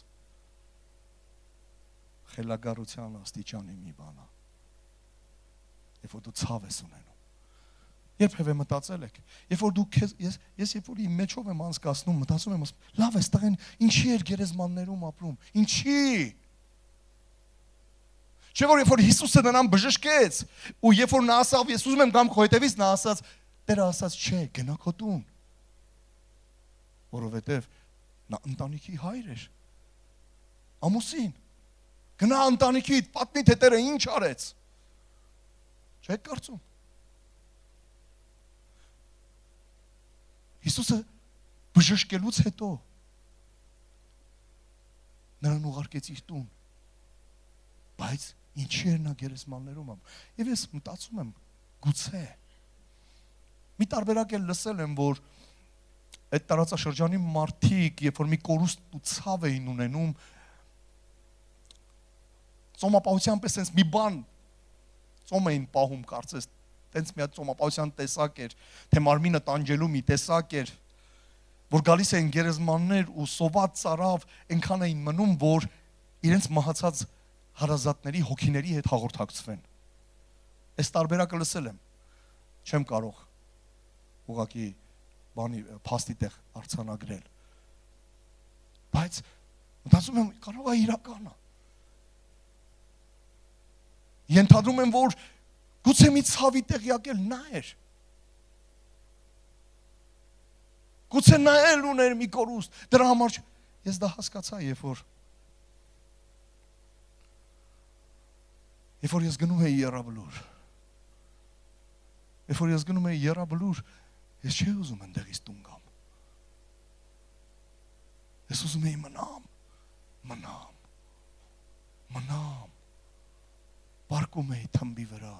Խելագարության աստիճանի մի բան է։ Երբ որ դու ցավ ես ունենում։ Երբևէ մտածել եք, երբ որ դու ես երբ որ իմ մեջով եմ անցկացնում, մտածում եմ, լավ է, ստեղեն ինչի էր գերեզմաններում ապրում, ինչի։ Չէ՞ որ երբ որ Հիսուսը նրան բժշկեց, ու երբ որ նա ասավ, ես ուզում եմ գամ քո հետևից, նա ասաց, Տերը ասաց, չէ, գնա քո տուն։ Որովհետև նա ընտանիքի հայր էր։ Ամուսին։ Գնա ընտանիքիդ, պատմի թե Տերը ինչ արեց։ Չէ՞ կարծում։ Հիսուսը բժշկելուց հետո նրան ուղարկեց իր տուն։ Բայց ինչի էր նա գերեզմաններում ամ։ Եվ ես մտածում եմ, գուցե մի տարբերակ էլ լսել եմ, որ այդ տարածաշրջանի մարդիկ, երբ որ մի կորուստ ու ցավ էին ունենում, ծոմապահության պես sense մի բան ծոմ էին պահում, կարծես տենց մի հատ ծոմապահության տեսակ էր, թե մարմինը տանջելու մի տեսակ էր, որ գալիս էին գերեզմաններ ու սոված ծարավ այնքան էին մնում, որ իրենց մահացած հարազատների հոգիների հետ հաղորդակցվեն։ Այս տարբերակը լսել եմ։ Չեմ կարող ուղղակի բանի փաստի տեղ արցանագրել։ Բայց մտածում եմ, կարող է իրական է։ Ենթադրում եմ, որ գուցե մի ցավի տեղյակ էլ նա էր։ Գուցե նա էլ ուներ մի կորուստ։ Դրա համար ես դա հասկացա, երբ որ ես գնում էի Եռաբլուր։ Երբ որ ես գնում էի Եռաբլուր, ես չէի ուզում այնտեղից տուն գամ։ Ես ուզում էի մնամ։ Պարկում էի թմբի վրա։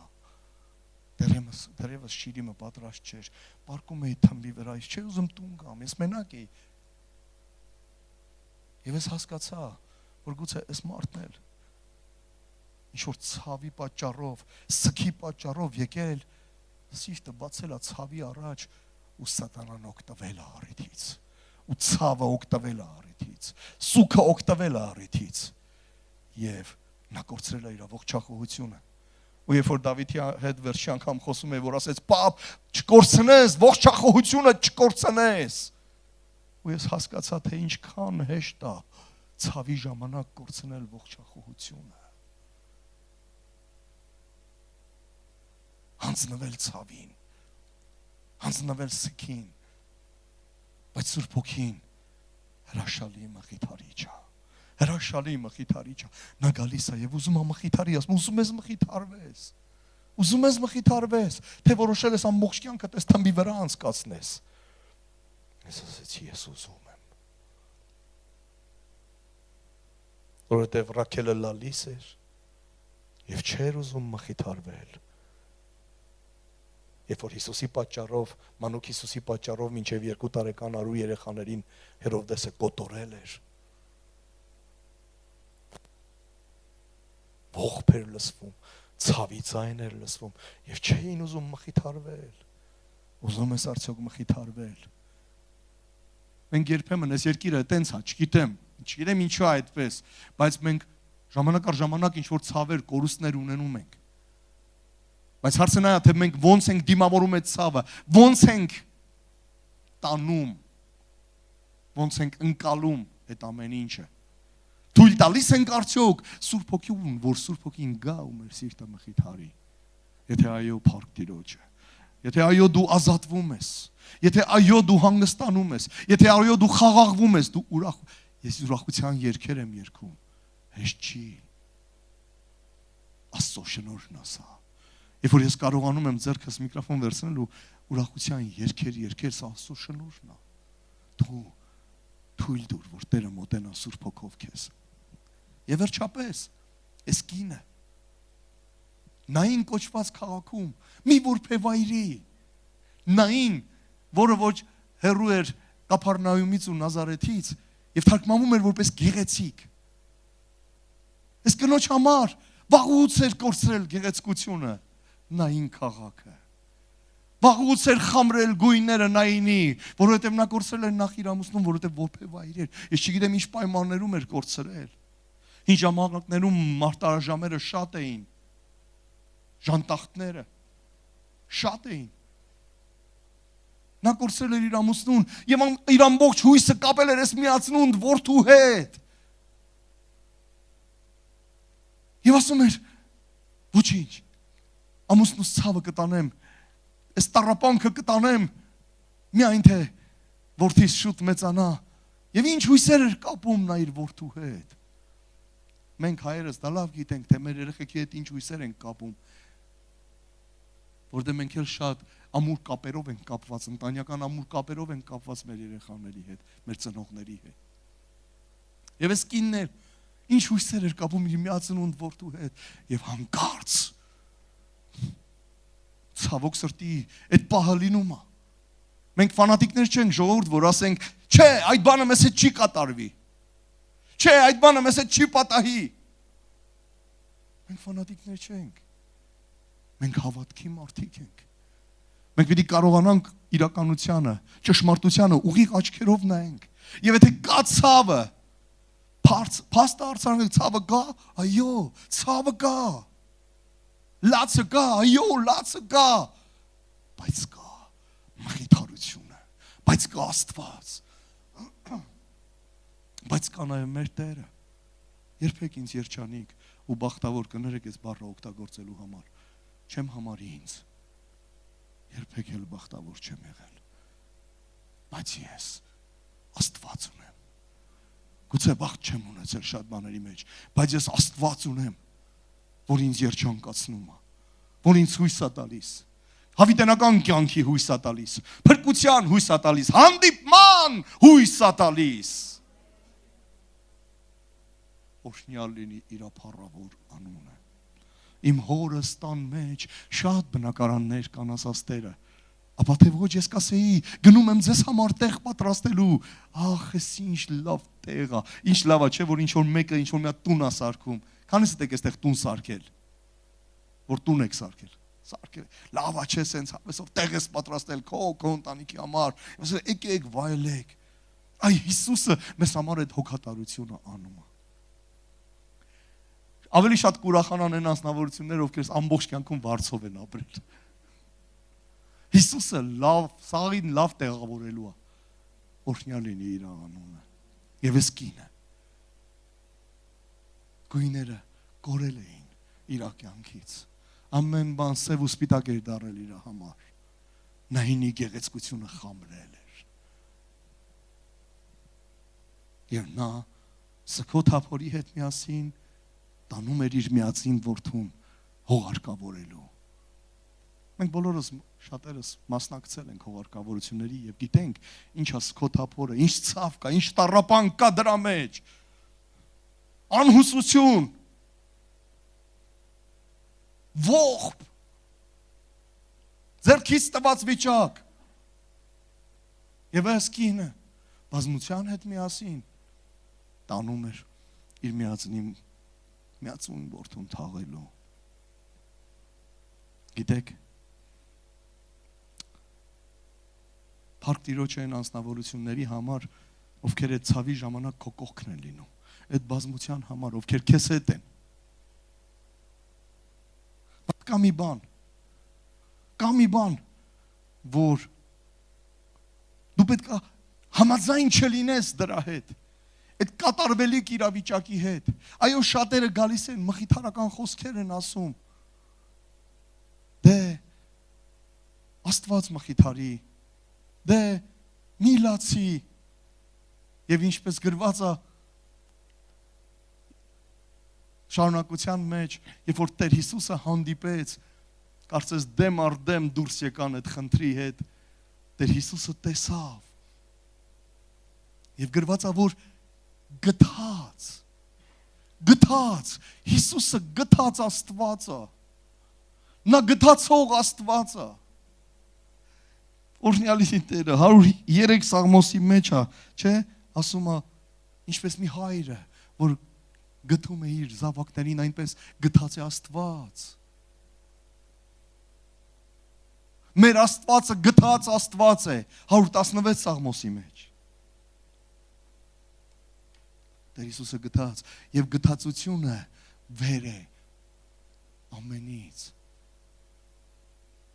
Դեռևս շիրիմը պատրաստ չէր։ Պարկում էի թմբի վրա, ես չէի ուզում տուն գամ, ես մենակ էի։ Եվ ես հասկացա, որ գուցե այս մարդն էլ ինչ-որ ցավի պատճառով, սքի պատճառով եկել, սիրտը բացել է ցավի առաջ ու սատանան օգտվել է առիթից, ու ցավը օգտվել է առիթից, սուքը օգտվել է առիթից, և նա կորցրել է իր ողջախոհությունը։ Ու երբ որ Դավիթի հետ վերջի անգամ խոսում է, որ ասեց, պապ, չկորցնես, ողջախոհությունը չկորցնես։ Ու ես հասկացա, թե ինչքան հեշտ է ցավի ժամանակ կորցնել ողջախոհությունը։ Հանձնվել ցավին, հանձնվել սքին, բայց Սուրբ Հոգին հրաշալի մխիթարիչ է։ Հրաշալի մխիթարիչ է։ Նա գալիս է եւ ուզում է մխիթարի, ասում ուզում ես մխիթարվես։ Ուզում ես մխիթարվես, թե որոշել ես ամբողջ կյանքդ այս թմբի վրա անցկացնես։ Ես ասեցի, ես ուզում եմ։ Որովհետեւ Ռաքելը լալիս էր եւ չէր ուզում մխիթարվել։ Երբ որ Հիսուսի պատճառով, մանուկ Հիսուսի պատճառով մինչև 2 տարեկան արու երեխաներին Հերովդեսը կոտորել էր։ Ողբ էր լսվում, ցավի ձայն էր լսվում եւ չէին ուզում մխիթարվել։ Ուզում ես արդյոք մխիթարվել։ Մենք երբեմն այս երկիրը տենց է, չգիտեմ ինչու է այդպես, բայց մենք ժամանակ առ ժամանակ ինչ որ ցավեր, կորուստներ ունենում ենք։ Բայց հարցը նա է, թե մենք ոնց ենք դիմավորում այդ ցավը, ոնց ենք տանում, ոնց ենք ընկալում այդ ամեն ինչը։ Թույլ տալիս ենք արդյոք Սուրբ Հոգին, որ Սուրբ Հոգին գա ու մեր սիրտը մխիթարի։ Եթե այո, փառք Տիրոջը։ Եթե այո դու ազատվում ես, եթե այո դու հանգստանում ես, եթե այո դու խաղաղվում ես, դու ես ուրախության երգեր եմ երգում, հեշտ չի։ Աստծո շնորհն ասա։ Երբ որ ես կարողանում եմ ձեռքս միկրոֆոն վերցնել ու ուրախության երգեր, սա Աստծո շնորհն է։ Դու թույլ տուր, որ Տերը մոտենա Սուրբ Հոգով քեզ։ Եվ վերջապես, այս կինը Նային կոչված քաղաքում մի որբևայրի, Նային, որը ոչ հեռու էր Կափառնայումից ու Նազարեթից, եւ թարգմանում էր որպես գեղեցիկ։ Այս կնոջ համար վաղուց էր կորցրել գեղեցկությունը Նային քաղաքը։ Վաղուց էր խամրել գույները Նայինի, որովհետև նա կորցրել էր նախ իր ամուսնուն, որովհետև որբևայր էր։ Ես չգիտեմ ինչ պայմաններում էր կորցրել։ Ինչ ժամանակներում մարտարաժամերը շատ էին։ Ժանտախտները շատ էին։ Նա կորցրել էր իր ամուսնուն եւ իր ամբողջ հույսը կապել էր այս միացնունդ որդու հետ։ Եվ ասում էր. ոչինչ, ամուսնուս ցավը կտանեմ, այս տառապանքը կտանեմ, միայն թե որդիս շուտ մեծանա։ Եվ ինչ հույսեր էր կապում նա իր որդու հետ։ Մենք հայերս դա լավ գիտենք, թե մեր երեխեքի հետ ինչ հույսեր են կապում, որտեղ մենք էլ շատ ամուր կապերով ենք կապված, ընտանեկան ամուր կապերով ենք կապված մեր երեխաների հետ, մեր ծնողների հետ։ Եվ այս կինն էլ ինչ հույսեր էր կապում իր միածնունդ որդու հետ, եւ հանկարծ ցավոք սրտի այդ պահը լինում է։ Մենք ֆանատիկներ չենք, ժողովուրդ, որ ասենք, չէ, այդ բանը մեզ հետ չի կատարվի։ Չէ, այդ բանը մեզ հետ չի պատահի։ Մենք ֆանատիկներ չենք։ Մենք հավատքի մարդիկ ենք։ Մենք պիտի կարողանանք իրականությանը, ճշմարտությանը ուղիղ աչքերով նայենք։ Եվ եթե կա ցավը, փաստը արձանագրել, ցավը կա, այո, ցավը կա։ Լացը կա, այո, լացը կա, բայց կա մխիթարությունը, բայց կա Աստված, բայց կա նաև մեր Տերը։ Երբեք ինձ երջանիկ ու բախտավոր կներեք այս բառը օգտագործելու համար, չեմ համարի ինձ, երբեք էլ բախտավոր չեմ եղել, բայց ես Աստված ունեմ, գուցե բախտ չեմ ունեցել շատ բաների մեջ, բայց ես Աստված ունեմ, որ ինձ երջանկացնում է, որ ինձ հույս է տալիս, հավիտենական կյանքի հույս է տալիս, փրկության հույս է տալիս, հանդիպման հույս է տալիս։ Օրհնյալ լինի իր փառավոր անունը։ Իմ հորս տան մեջ շատ բնակարաններ կան ասած Տերը, ապա թե ոչ ես կասեի, գնում եմ ձեզ համար տեղ պատրաստելու, ախ, ես ինչ լավ տեղ է, ինչ լավ է, չէ, որ ինչ որ մեկը ինչ որ մի հատ տուն է սարքում։ Քանիսդ եք այստեղ տուն սարքել, որ տուն եք սարքել, լավ է, չէ, սենց հավեսով տեղ ես պատրաստել քո ընտանիքի համար, եկեք վայելեք։ Այ Հիսուսը մեզ համար այդ հոգատարությունը անում է։ Ավելի շատ կուրախանան են անձնավորություններ, ովքեր ամբողջ կյանքում վարձով են ապրել։ Հիսուսը լավ, սաղին լավ տեղավորելու է։ Օրհնյալ լինի իր անունը։ Եվ այս կինը գույները կորել էին իր կյանքից։ Ամեն բան սև ու սպիտակ էր դարել իր համար։ Նայինի գեղեցկությունը խամրել էր։ Եվ նա սքոթափորի հետ միասին տանում էր իր միածին որդուն հողարկավորելու։ Մենք բոլորս շատերս մասնակցել ենք հողարկավորությունների եւ գիտենք ինչ է սքոթափորը, ինչ ցավ կա, ինչ տառապանք կա դրա մեջ։ Անհուսություն, ողբ, ձեռքից տված վիճակ։ Եվ այս կինը բազմության հետ միասին տանում էր իր միածուն որդուն թաղելու։ Գիտեք, Փառք Տիրոջը այն անձնավորությունների համար, ովքեր այդ ցավի ժամանակ քո կողքն են լինում, այդ բազմության համար, ովքեր քեզ հետ են։ Կա մի բան, որ դու պետք է համաձայն չլինես դրա հետ, այդ կատարվելիք իրավիճակի հետ։ Այո, շատերը գալիս են, մխիթարական խոսքեր են ասում։ Դե, Աստված մխիթարի, դե մի լացի, եւ ինչպես գրված է շարունակության մեջ, երբ որ Տեր Հիսուսը հանդիպեց, կարծես դեմ առ դեմ դուրս եկան այդ խնդրի հետ, Տեր Հիսուսը տեսավ եւ գրված է որ գտած Հիսուսը գտած Աստվածը, նա գտածող Աստվածը, օրհնյալի Տերը 103 Սաղմոսի մեջ է, չէ, ասում է ինչպես մի հայրը, որ գտում է իր զավակներին, այնպես գտած է Աստված։ Մեր Աստվածը գտած Աստված է 116 Սաղմոսի մեջ։ Տեր Հիսուսը գտած եւ գտածությունը վեր է ամենից։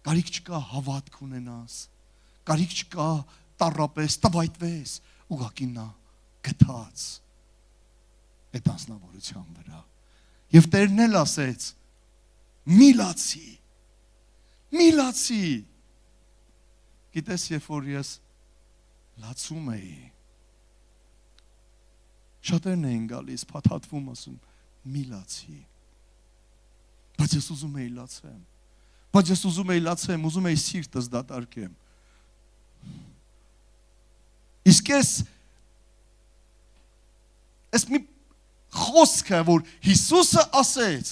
Կարիք չկա հավատք ունենաս, կարիք չկա տառապես, տվայտվես, ուղղակի նա գտած այդ անձնավորության վրա։ Եվ Տերն էլ ասեց. մի լացի։ Գիտես, երբ որ ես լացում էի, շատերն էին գալիս, փաթաթվում, ասում, մի լացի։ Բայց ես ուզում էի լացեմ, ուզում էի սիրտս դատարկեմ։ Իսկ ես մի խոսքը, որ Հիսուսը ասեց,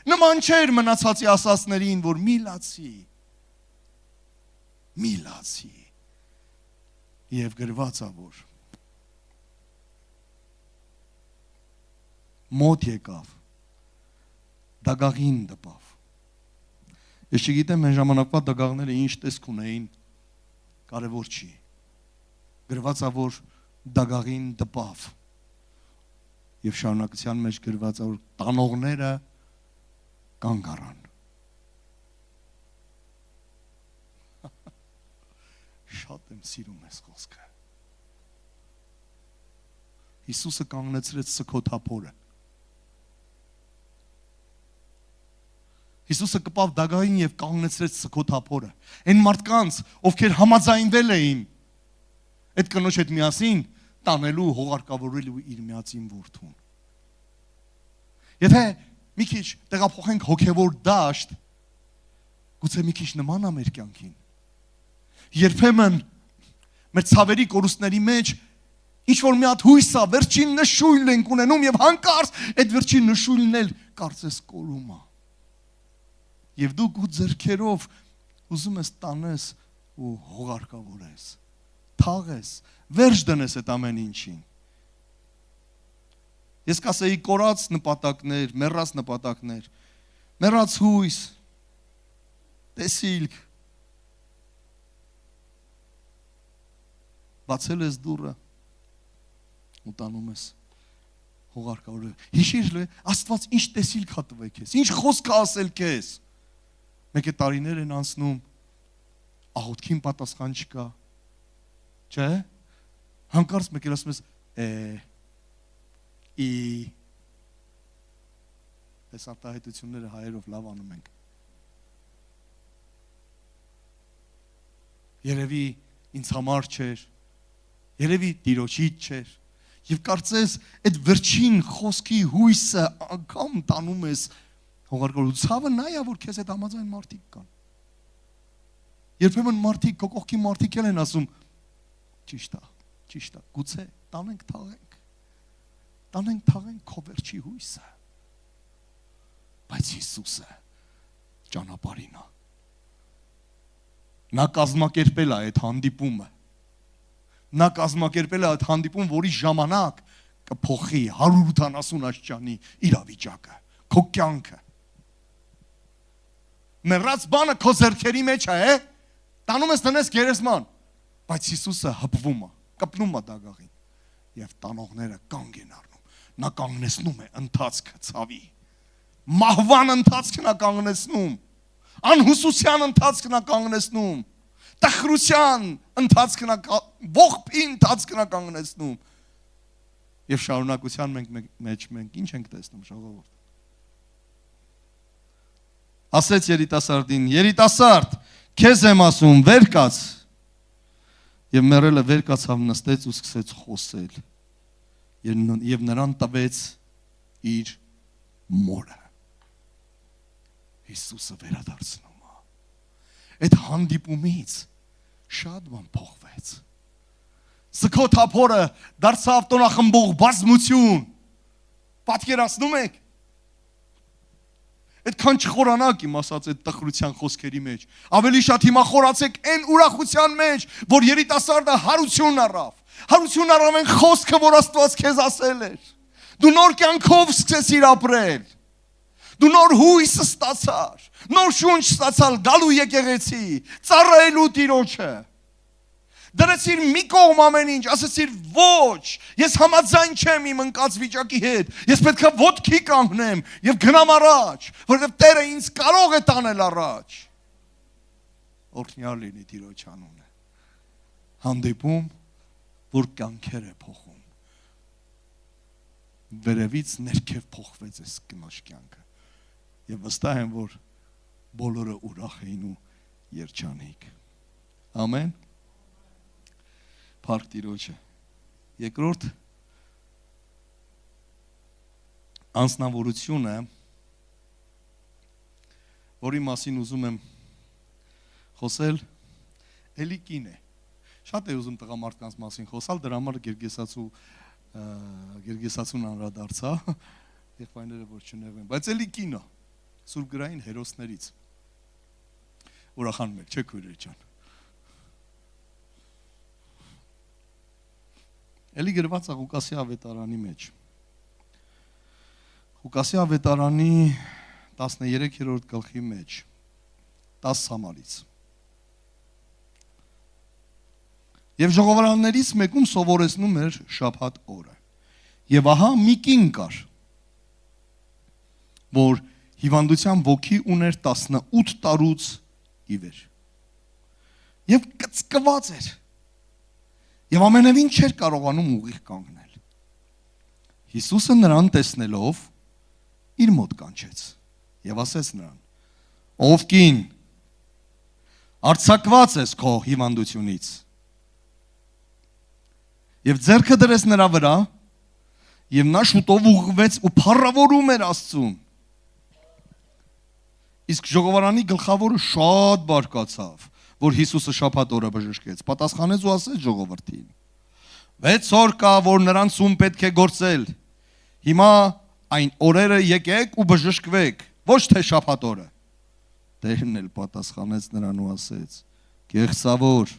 նման չէր մնացածի ասածներին, որ մի լացի, և գրված է, որ մոտ եկավ, դագաղին դպավ։ Ես չգիտեմ, այն ժամանակվա դագաղները ինչ տեսք ունեին, կարևոր չի։ Գրված է, որ դագաղին դպավ։ Եվ շարունակության մեջ գրված է, որ տանողները կանգ առան։ Շատ եմ սիրում այս խոսքը։ Հիսուսը կանգնեցրեց սքոթափորը։ Հիսուսը կպավ դագային եւ կանգնեցրեց սքոթափորը։ Այն մարդկանց, ովքեր համաձայնվել էին այդ կնոջ հետ միասին տանելու, հողարկավորելու իր միածին որդուն։ Եթե մի քիչ տեղափոխենք հոգևոր դաշտ, գուցե մի քիչ նման է մեր կյանքին։ Երբեմն մեր ցավերի կորուստների մեջ ինչ որ մի հատ հույս է, վերջին նշույլն ենք ունենում եւ հանկարծ այդ վերջին նշույլն էլ կարծես կորում է։ Եվ դու քո ձեռքերով ուզում ես տանես ու հողարկավորես, թաղես, վերջ դնես այդ ամեն ինչին։ Ես կասեի կորած նպատակներ, մեռած նպատակներ, մեռած հույս, տեսիլք, բացել ես դուռը ու տանում ես հողարկավորել։ Հիշիր լե, Աստված ինչ տեսիլք է տվել քեզ, ինչ խոսք է ասել քեզ։ Մեկ է տարիներ են անցնում, աղոթքին պատասխան չկա, չէ՞։ Հանկարծ մեկ էլ ասում ես, այս արտահայտությունները հայերով լավ անում ենք։ Երևի ինձ համար չէր, երևի Տիրոջից չէր, եւ կարծես այդ վերջին խոսքի հույսը անգամ տանում ես հողարկելու։ Ցավը նա է, որ քեզ այդ համաձայն մարդիկ կան։ Երբեմն մարդիկ, քո կողքի մարդիկ են ասում, ճիշտ է, գուցե տանենք թաղենք քո վերջի հույսը։ Բայց Հիսուսը ճանապարհին է։ Նա կազմակերպել է այդ հանդիպումը։ Նա կազմակերպել է այդ հանդիպում, որի ժամանակ կփոխի 180 աշճանի իրավիճակը, քո կյանքը։ Մեռած բանը քո ձեռքերի մեջ է, տանում ես տնես գերեզման, բայց Հիսուսը հպվում է, կպնում է դագաղին, եւ տանողները կանգ են առնում։ Նա կանգնեցնում է ընթացքը ցավի, մահվան ընթացքն է կանգնեցնում, անհուսության ընթացքն է կանգնեցնում, տխրության ընթացքն է, ողբի ընթացքն է կանգնեցնում։ Եվ շարունակության մեջ մենք ինչ ենք տեսնում, ժողովուրդ։ Ասեց երիտասարդին, երիտասարդ, Քեզ եմ ասում, վեր կաց։ Եվ մեռելը վեր կացավ, նստեց ու սկսեց խոսել։ Եվ նրան տվեց իր մորը։ Հիսուսը վերադարձնում է։ Այդ հանդիպումից շատ բան փոխվեց։ Սքոթափորը դարձավ տոնախմբող բազմություն։ Պատկերացնում եք։ Այդքան չխորանաք իմ ասած այդ տխրության խոսքերի մեջ։ Ավելի շատ հիմա խորացեք այն ուրախության մեջ, որ երիտասարդը հարություն առավ։ Հարություն առավ այն խոսքը, որ Աստված քեզ ասել էր։ Դու նոր կյանքով սկսեցիր ապրել։ Դու նոր հույս ստացար, նոր շունչ ստացալ գալու եկեղեցի, ծառայելու Տիրոջը։ Դրեցիր մի կողմ ամեն ինչ, ասեցիր ոչ, ես համաձայն չեմ իմ ընկած վիճակի հետ, ես պետք է ոտքի կանգնեմ եւ գնամ առաջ, որովհետեւ Տերը ինձ կարող է տանել առաջ։ Օրհնյալ լինի Տիրոջ անունը։ Հանդիպում, որ կյանքեր է փոխում։ Վերևից ներքև փոխվեց այս կնոջ կյանքը։ Եվ վստահ եմ, որ բոլորը ուրախ էին ու երջանիկ։ Ամեն։ Փառք Տիրոջը։ Երկրորդ անձնավորությունը, որի մասին ուզում եմ խոսել, էլի կին է։ Շատ է ուզում տղամարդկանց մասին խոսալ, դրա համար գերգեսացուն անդրադարձա, եղբայրները որ չնեղվեն, բայց էլի կին է, սուրբ գրային հերոսներից։ Ուրախանում եք, չէ՞ քույրեր ջան։ Էլի գրված է Ղուկասի ավետարանի մեջ։ Ղուկասի ավետարանի 13-րդ գլխի մեջ 10 համարից։ Եվ ժողովարաններից մեկում սովորեցնում էր շաբաթ օրը։ Եվ ահա մի կին կար, որ հիվանդության ոգի ուներ 18 տարուց ի վեր։ Եվ կծկված էր։ Եվ ամենևին չէր կարողանում ուղիղ կանգնել։ Հիսուսը նրան տեսնելով իր մոտ կանչեց եւ ասեց նրան. Ով կին, արձակված ես քո հիվանդությունից։ Եվ ձեռքը դրեց նրա վրա եւ նա շուտով ուղղվեց ու փառավորում էր Աստծուն։ Իսկ ժողովարանի գլխավորը շատ բարկացավ, որ Հիսուսը շաբաթ օրը բժշկեց, պատասխանեց ու ասեց ժողովրդին. 6 օր կա, որ նրանցում պետք է գործել։ Հիմա այն օրերը եկեք ու բժշկվեք, ոչ թե շաբաթ օրը։ Տերն էլ պատասխանեց նրան ու ասեց. Գեղցավոր,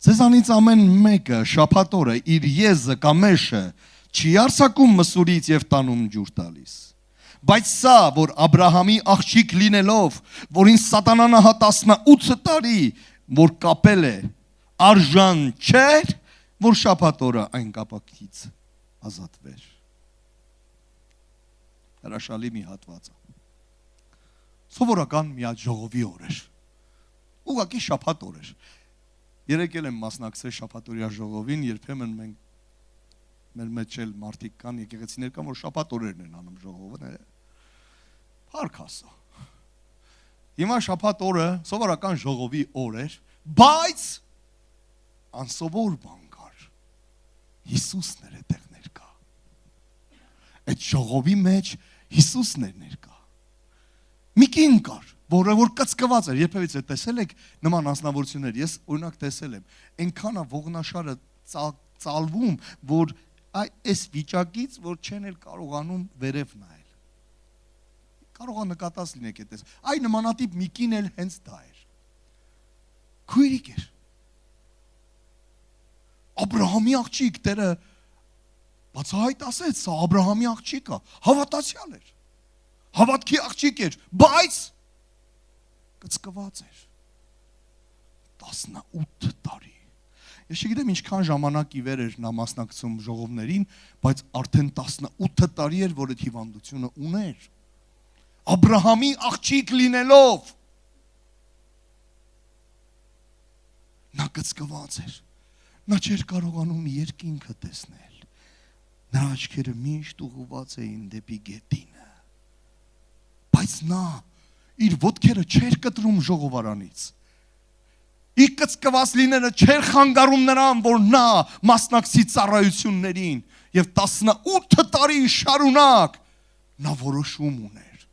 ձեզանից ամեն մեկը շաբաթ օրը իր եզը կամ մեշը չի արձակում մսուրից եւ տանում ջուր տալիս։ Բայց սա, որ Աբրահամի աղջիկ լինելով, որին սատանան ահա 18 տարի, որ կապել է, արժան չէր, որ շաբաթ օրը այն կապակից ազատվեր։ Հրաշալի մի հատված է։ Սովորական մի հատ ժողովի օր էր։ Ուղղակի շաբաթ օր էր։ Երեկ էլ եմ մասնակցել շաբաթօրյա ժողովին, երբեմն մենք մեր մեջ էլ մարդիկ կան, եկեղեցիներ կան, որ շաբաթ օրերն են անում ժողովը։ Փառք Աստծո։ Հիմա շաբաթ օրը սովորական ժողովի օր էր, բայց անսովոր բան կար։ Հիսուսն էր այդտեղ ներկա։ Այդ ժողովի մեջ Հիսուսն էր ներկա։ Մի կին կար, որը որ կծկված էր, երբևիցե տեսել եք նման անձնավորություններ, ես օրինակ տեսել եմ, այնքան է ողնաշարը ծալվում, որ այս վիճակից, որ չեն էլ կարողանում վերև նայել։ Կարող է նկատած լինեք այդպես։ Այ նմանատիպ մի կին էլ հենց դա էր։ Քույրիկ էր։ Աբրահամի աղջիկ, Տերը բացահայտ ասեց, սա Աբրահամի աղջիկ է, հավատացյալ էր։ Հավատքի աղջիկ էր, բայց կծկված էր 18 տարի։ Ես չգիտեմ ինչքան ժամանակ ի վեր էր նա մասնակցում ժողովներին, բայց արդեն 18 տարի էր, որ այդ հիվանդությունը ուներ։ Աբրահամի աղջիկ լինելով նա կծկված էր։ Նա չէր կարողանում երկինքը տեսնել։ Նրա աչքերը միշտ ուղղված էին դեպի գետինը։ Բայց նա իր ոտքերը չէր կտրում ժողովարանից, Իր կծկված լինելը չէր խանգարում նրան, որ նա մասնակցի ծառայություններին եւ 18 տարի շարունակ նա որոշում ուներ։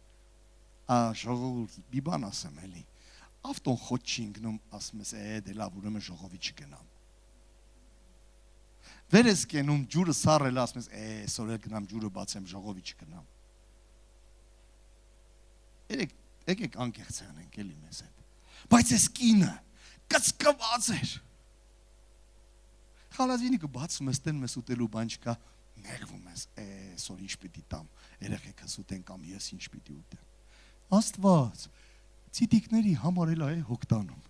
Ժողովուրդ, մի բան ասեմ էլի։ Ավտոն խոտ չի ընկնում, ասում ես, դե լավ, ուրեմն ժողովի չգնամ։ Վեր ես կենում ջուրը սառել, ասում ես, այսօր էլ գնամ ջուրը բացեմ, ժողովի չգնամ։ Եկեք անկեղծ անենք էլի մեզ հետ։ Բայց այս կինը կծկված էր։ Խալազինիկը բացում ես, տեն մեզ ուտելու բան չկա, ներվում ես, այսօր ինչ պիտի տամ, երեխեքս ուտեն կամ ես ինչ պիտի ուտեմ։ Աստված, ցիտիկների համար էլ է հոգ տանում։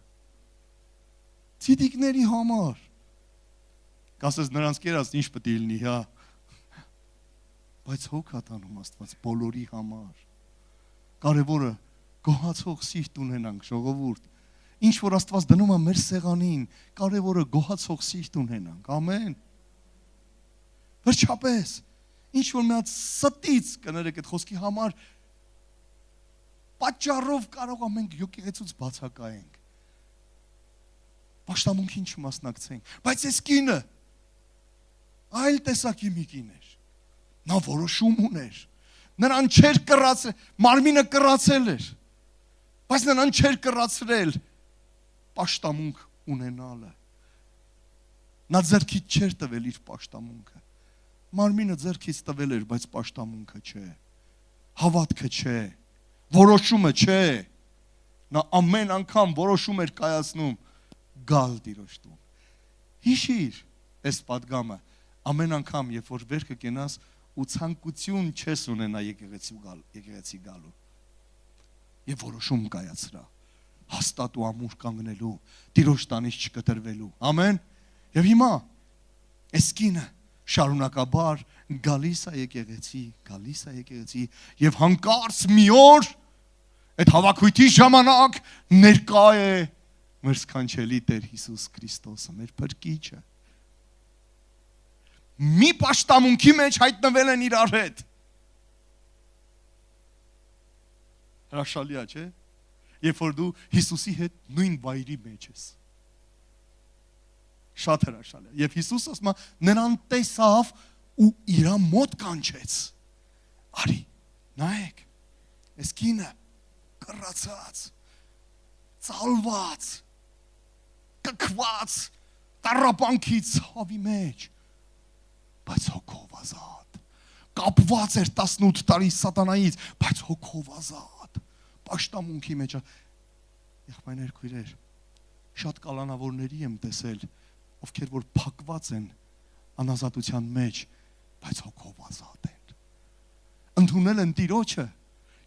Ցիտիկների համար։ Կասես նրանց կերած ինչ պիտի լինի, հա։ Բայց հոգ է տանում Աստված բոլորի համար։ Կարևորը գոհացող սիրտ ունենանք, ժողովուրդ։ Ինչ որ Աստված դնում է մեր սեղանին, կարևորը գոհացող սիրտ ունենանք, ամեն։ Վերջապես, ինչ որ մի հատ ստից կներեք այդ խոսքի համար, պատճառով կարող ենք եկեղեցուց բացակայենք։ Պաշտամունքին չմասնակցենք, բայց այս կինը այլ տեսակի մի կին էր։ Նա որոշում ուներ։ Նրան չէր կռացել, մարմինը կռացել էր, բայց նրան չէր կռացրել պաշտամունք ունենալը։ Նա ձեռքից չէր տվել իր պաշտամունքը։ Մարմինը ձեռքից տվել էր, բայց պաշտամունքը չէ։ Հավատքը չէ։ Որոշումը չէ։ Նա ամեն անգամ որոշում էր կայացնում գալ Տիրոջ տուն։ Հիշիր այս պատգամը, ամեն անգամ, երբ որ վեր կգնաս ու ցանկություն չես ունենա եկեղեցի գալու։ Եվ որոշում կայացրա, հաստատ ու ամուր կանգնելու, Տիրոջ տանից չկտրվելու։ Ամեն։ Եվ հիմա այս կինը շարունակաբար գալիս է եկեղեցի եւ հանկարծ մի օր այդ հավաքույթի ժամանակ ներկա է մեր սքանչելի Տեր Հիսուս Քրիստոսը, մեր Փրկիչը։ Մի պաշտամունքի մեջ հայտնվել են իրար հետ։ Հրաշալի է, չէ՞։ Երբ որ դու Հիսուսի հետ նույն վայրի մեջ ես։ Շատ հրաշալի է։ Եվ Հիսուսը ասում է, նրան տեսավ ու իր մոտ կանչեց։ Արի, նայեք, այս կինը կռացած, ծալված, կքված, տառապանքի ցավի մեջ, բայց հոգով ազատ։ Կապված էր 18 տարի սատանայից, բայց հոգով ազատ։ Պաշտամունքի մեջ։ Եղբայրներ, քույրեր, շատ կալանավորների եմ տեսել, ովքեր որ փակված են անազատության մեջ, բայց հոգով ազատ են։ Ընդունել են Տիրոջը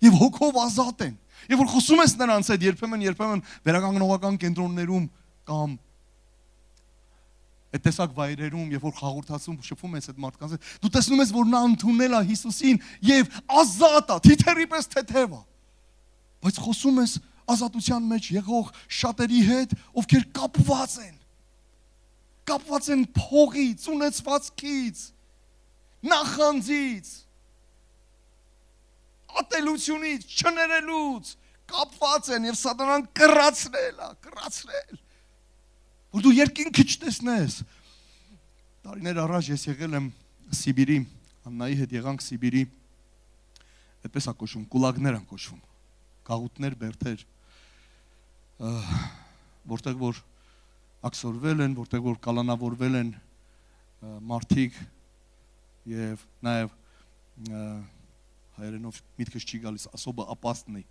եւ հոգով ազատ են։ Եվ որ խոսում ես նրանց հետ երբեմն վերականգնողական կենտրոններում կամ այդ տեսակ վայրերում, երբ որ հաղորդացում շփվում ես այդ մարդկանց հետ, դու տեսնում ես, որ նա ընդունել է Հիսուսին եւ ազատ է, թիթեռի պես թեթև է։ Բայց խոսում ես ազատության մեջ եղող շատերի հետ, ովքեր կապված են փողից, ունեցվածքից, նախանձից, ատելությունից, չներելուց, կապված են եւ սատանան կռացրել, որ դու երկինքը չտեսնես։ Տարիներ առաջ ես եղել եմ Սիբիրի, Աննայի հետ եղանք Սիբիրի, այդպես է կոչվում, կուլագներ են կոչվում, գաղութներ, բերդեր, որտեղ որ աքսորվել են, որտեղ որ կալանավորվել են մարդիկ եւ նաեւ հայերենով միտքս չի գալիս, ասոբը ապաստնի,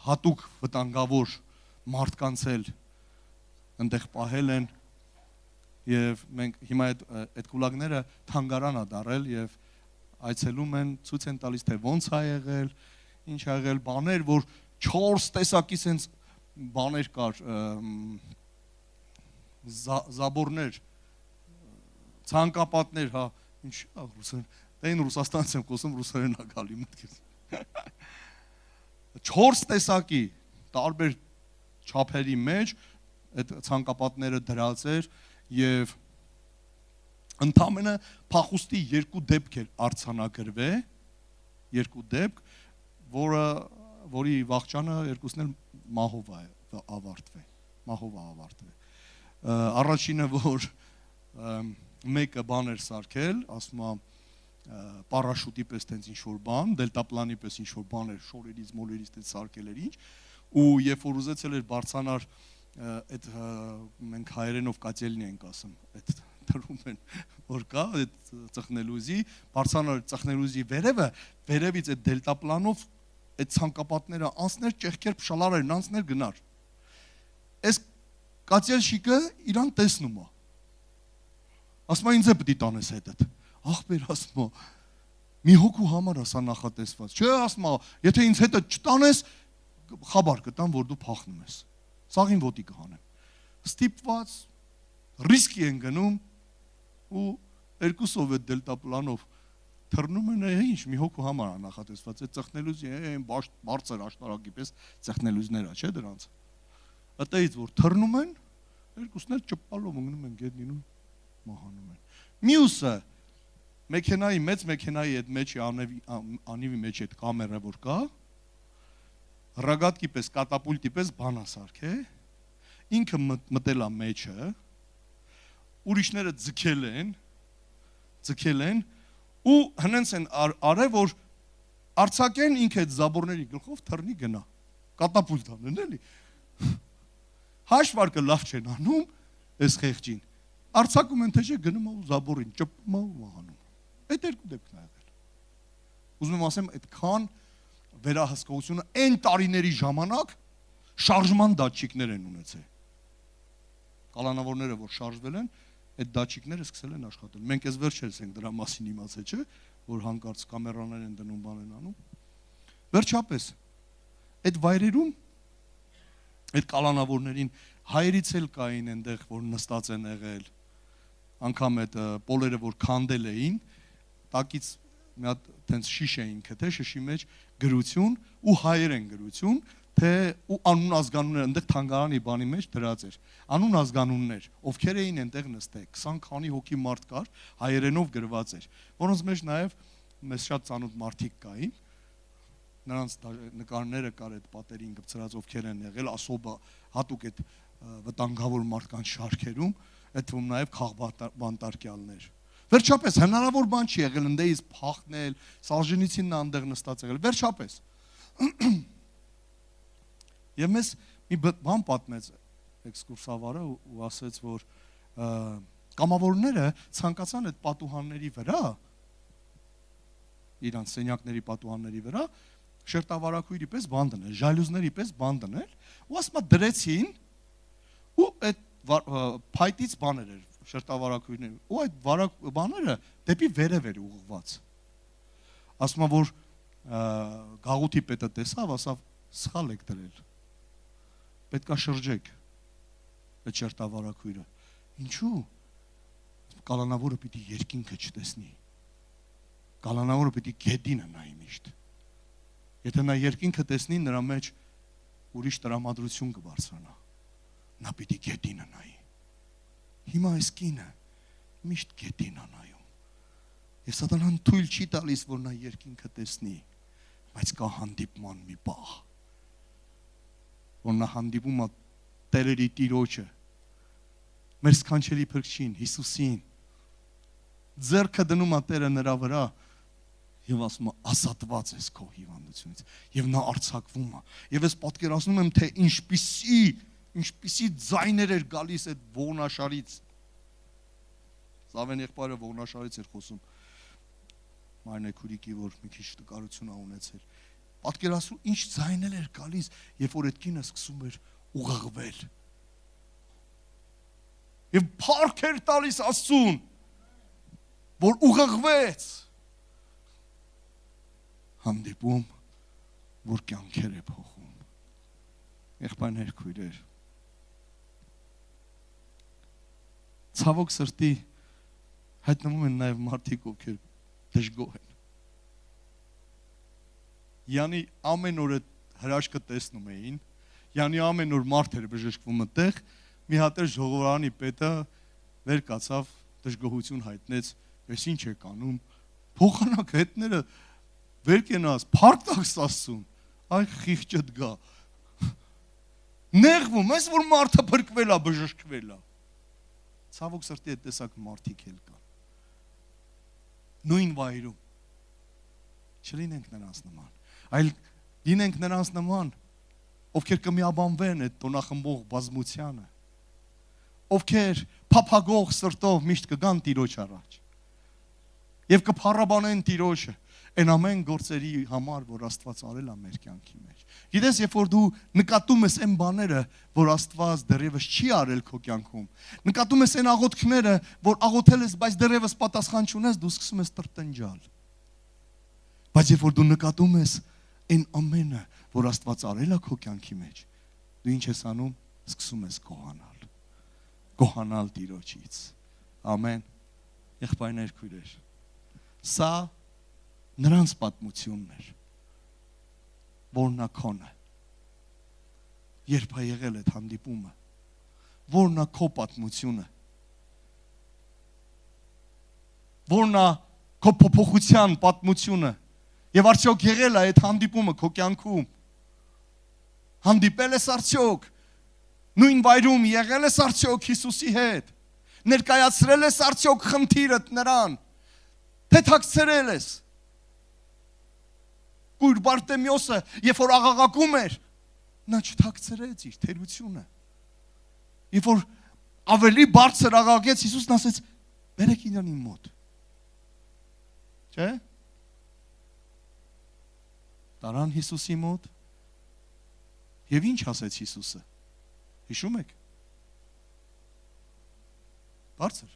հատուկ վտանգավոր մարդկանց էլ ընդեղ պահել են եւ մենք հիմա այդ կուլակները թանգարան է դարել եւ այցելում են, ցույց են տալիս թե ոնց է եղել, ինչ է եղել, բաներ, որ 4 տեսակի sense բաներ կար, զաբորներ, ցանկապատներ, հա, ինչ ռուսերեն, դեն Ռուսաստանից եմ խոսում, ռուսերեն է գալի մտքից։ 4 տեսակի տարբեր չափերի մեջ այդ ցանկապատները դրած էր եւ ընդամենը փախուստի 2 դեպք էր արցանագրվե, 2 դեպք, որի վախճանը երկուսն էլ մահով ավարտվե։ մահով ավարտվել։ Առաջինը որ մեկը բան էր սարքել, ասում է պարաշուտի պես տենց ինչ որ բան, դելտապլանի պես ինչ որ բան էր, շորերից, մոլերից տենց սարքել էր ինչ, ու երբ որ ուզեցել էր բարձանար այդ մենք հայերենով կատելնի ենք ասում, այդ դրում են որ կա այդ ծխնելուզի, բարձանար ծխնելուզի վերևից այդ դելտապլանով այդ ցանկապատները անցներ, ճեղքեր փշալարերն անցներ գնար։ Այս կատելշիկը իրան տեսնում է։ Ասում է ինձ է պետք է տանես հետդ։ Ախպեր ասում է, մի հոգու համար ասա նախատեսված։ Չէ, ասում է, եթե ինձ հետը չտանես, խաբար կտամ, որ դու փախնում ես։ Սաղին ոտի կհանեմ։ Ստիպված ռիսկի են գնում ու երկուսով այդ դելտապլանով թռնում են, ինչ մի հոգու համար է նախատեսված։ Այդ ծխնելուզի այն բարձր աշտարակի պես ծխնելուզներ է, չէ՞ դրանց։ Այդտեղից որ թռնում են, երկուսն էլ ճպալով ընկնում են գետնին ու մահանում են։ Մյուսը մեքենայի մեծ մեքենայի այդ մեջի անիվի մեջ այդ կամերը որ կա, ռագատկի պես, կատապուլտի պես բան ասարք է, ինքը մտել է մեջը, ուրիշները ձգել են ու հնենց են արել, որ արձակեն ինքը այդ զաբորների գլխով թռնի գնա, կատապուլտ անեն էլի, հաշվարկը լավ չեն անում, այս խեղճին, արձակում են թե չէ գնում ու զաբորին, ճպում ու մահանում, այդ երկու դեպքն է եղել, ուզում եմ ասեմ, այդքան վերահսկողությունը այն տարիների ժամանակ շարժման դատչիկներ են ունեցել։ Կալանավորները, որ շարժվել են, այդ դատչիկները սկսել են աշխատել։ Մենք այս վերջերս ենք դրա մասին իմացել, չէ՞, որ հանկարծ կամերաներ են դնում, բան են անում։ Վերջապես, այդ վայրերում այդ կալանավորներին հայերից էլ կային այնտեղ, որ նստած են եղել, անգամ այդ պոլերը, որ քանդել էին, տակից մի հատ տենց շիշ էին քթել, շշի մեջ գրություն ու հայերեն գրություն, թե ու անուն ազգանուններ այնտեղ թանգարանի բանի մեջ դրած էր։ Անուն ազգանուններ, ովքեր էին այնտեղ նստել, 20 քանի հոգի մարդ կար, հայերենով գրված էր, որոնց մեջ նաև մեզ շատ ծանոթ մարդիկ կային, նրանց նկարները կար այդ պատերին գծրած, ովքեր են եղել, ասոբա հատուկ այդ վտանգավոր մարդկանց շարքերում, այդ թվում նաև քաղբանտարկյալներ։ Վերջապես հնարավոր բան չի եղել ընդեից փախնել, Սալժենիցինն է այնտեղ նստած եղել, վերջապես։ Եվ մեզ մի բան պատմեց էքսկուրսավարը ու ասեց, որ կամավորները ցանկացան այդ պատուհանների վրա, իրանց սենյակների պատուհանների վրա, շերտավարակույրի պես բան դնել, ժալյուզների պես բան դնել, ու ասма դրեցին ու այդ փայտից բաներ էր շերտավարակույրներ, ու այդ բաները դեպի վերև էր ուղղված։ Ասма որ գաղութի պետը տեսավ, ասավ սխալ եք դրել։ Պետքա շրջեք այդ շերտավարակույրը։ Ինչու՞։ Կալանավորը պիտի երկինքը չտեսնի։ Կալանավորը պիտի գետինը նայի միշտ։ Եթե նա երկինքը տեսնի, նրա մեջ ուրիշ տրամադրություն կբարձրանա։ Նա պիտի գետինը նայի։ Հիմա այս կինը միշտ գետին է նայում։ Եվ սատանան թույլ չի տալիս, որ նա երկինքը տեսնի, բայց կա հանդիպման մի պահ, որ նա հանդիպում է Տերերի Տիրոջը, մեր սքանչելի Փրկչին, Հիսուսին, ձեռքը դնում է Տերը նրա վրա եւ ասում է ազատված ես քո հիվանդությունից եւ նա արձակվում է եւ ես պատկերացնում եմ թե ինչպիսի ձայներ էր գալիս այդ ողնաշարից Սավեն եղբայրը ողնաշարից էր խոսում Մարնե Քուրիկի որ մի քիչ տկարություն ա ունեցել պատկերացրու ինչ ձայներ էր գալիս երբ որ այդ կինը սկսում էր ուղղվել եւ փառք էր տալիս Աստծուն որ ուղղվեց հանդիպում որ կյանքեր է փոխում եղբայրներ քույրեր ցավոք սրտի հայտնվում են նաև մարդիկ ովքեր դժգոհ են յանի ամեն օր հրաշքը տեսնում էին յանի ամեն օր մարդ էր բժշկվում այդտեղ մի հատ էր ժողովրանի պետը վեր կացավ դժգոհություն հայտնեց ես ինչ եք անում փոխանակ հետները վեր կենաս փառք տաս Աստծուն այ խիղճդ գա Նեղվում ես, որ մարդը փրկվել է, բժշկվել է։ Ցավոք սրտի այդ տեսակ մարդիկ էլ կան։ Նույն վայրում։ Չլինենք նրանց նման, այլ լինենք նրանց նման, ովքեր կմիաբանվեն այդ տոնախմբող բազմությանը, ովքեր փափագող սրտով միշտ կգան Տիրոջ առաջ եւ կփառաբանեն Տիրոջը այն ամեն գործերի համար, որ Աստված արել է մեր կյանքի մեջ։ Գիտես, երբ որ դու նկատում ես այն բաները, որ Աստված դեռևս չի արել քո կյանքում, նկատում ես այն աղոթքները, որ աղոթել ես, բայց դեռևս պատասխան չունես, դու սկսում ես տրտնջալ։ Բայց երբ որ դու նկատում ես այն ամենը, որ Աստված արել է քո կյանքի մեջ, դու ինչ ես անում, սկսում ես գոհանալ Տիրոջից։ Ամեն։ Եղբայրներ, քույրեր, սա նրանց պատմությունն էր, որն է քոնը։ Երբ է եղել այդ հանդիպումը, որն է քո պատմությունը, որն է քո փոփոխության պատմությունը, եւ արդյոք եղել է այդ հանդիպումը քո կյանքում, հանդիպել ես արդյոք, նույն վայրում եղել ես արդյոք Հիսուսի հետ, ներկայացրել ես արդյոք խնդիրդ նրան, թե թաքցրել ես։ Կույր Բարտեմիոսը, երբ որ աղաղակում էր, նա չթաքցրեց իր թերությունը։ Երբ որ ավելի բարձր աղաղակեց, Հիսուսն ասեց, բերեք իրան իմ մոտ։ Չէ՞։ Տարան Հիսուսի մոտ։ Եվ ինչ ասեց Հիսուսը։ Հիշում եք։ Բարձր։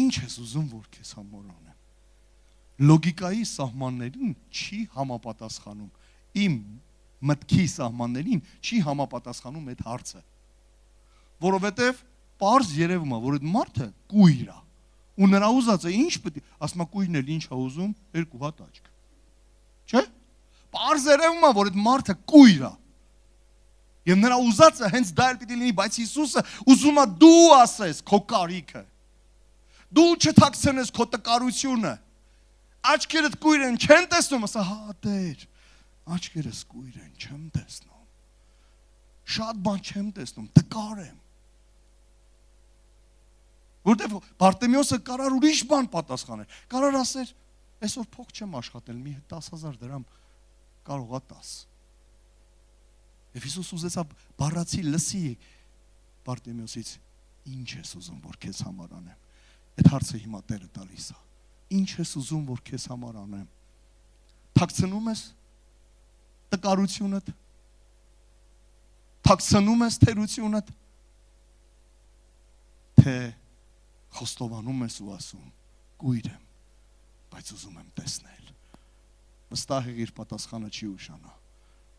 Ինչ ես ուզում, որ քեզ համար անեմ։ Լոգիկայի սահմաններին չի համապատասխանում, իմ մտքի սահմաններին չի համապատասխանում այդ հարցը, որովհետև պարզ երևում է, որ այդ մարդը կույր է, ու նրա ուզածը ինչ պետք է, ասում է կույրն էլ ինչ է ուզում, 2 հատ աչք, չէ՞, պարզ երևում է, որ այդ մարդը կույր է, եւ նրա ուզածը հենց դա էլ պիտի լինի, բայց Հիսուսը ուզում է դու ասես քո կարիքը, դու չթաքցնես քո տկարությունը, աչքերդ կույր են, չեն տեսնում, ասա, հա Տեր, աչքերս կույր են, չեմ տեսնում, շատ բան չեմ տեսնում, տկար եմ, որտեվ Բարտեմիոսը կարար ուրիշ բան պատասխանել, կարար ասեր, այսօր փող չեմ աշխատել, մի 10,000 դրամ կարող է 10, եւ Հիսուս ուզեցավ բառացի լսի Բարտեմիոսից, ինչ ես ուզում, որ քեզ համար անեմ, այդ հարցը հիմա Տերը տալիս է, ինչ ես ուզում, որ քեզ համար անեմ, թաքցնում ես տկարությունդ, թաքցնում ես թերությունդ, թե խոստովանում ես ու ասում, կույր եմ, բայց ուզում եմ տեսնել, վստահ եղիր պատասխանը չի ուշանա,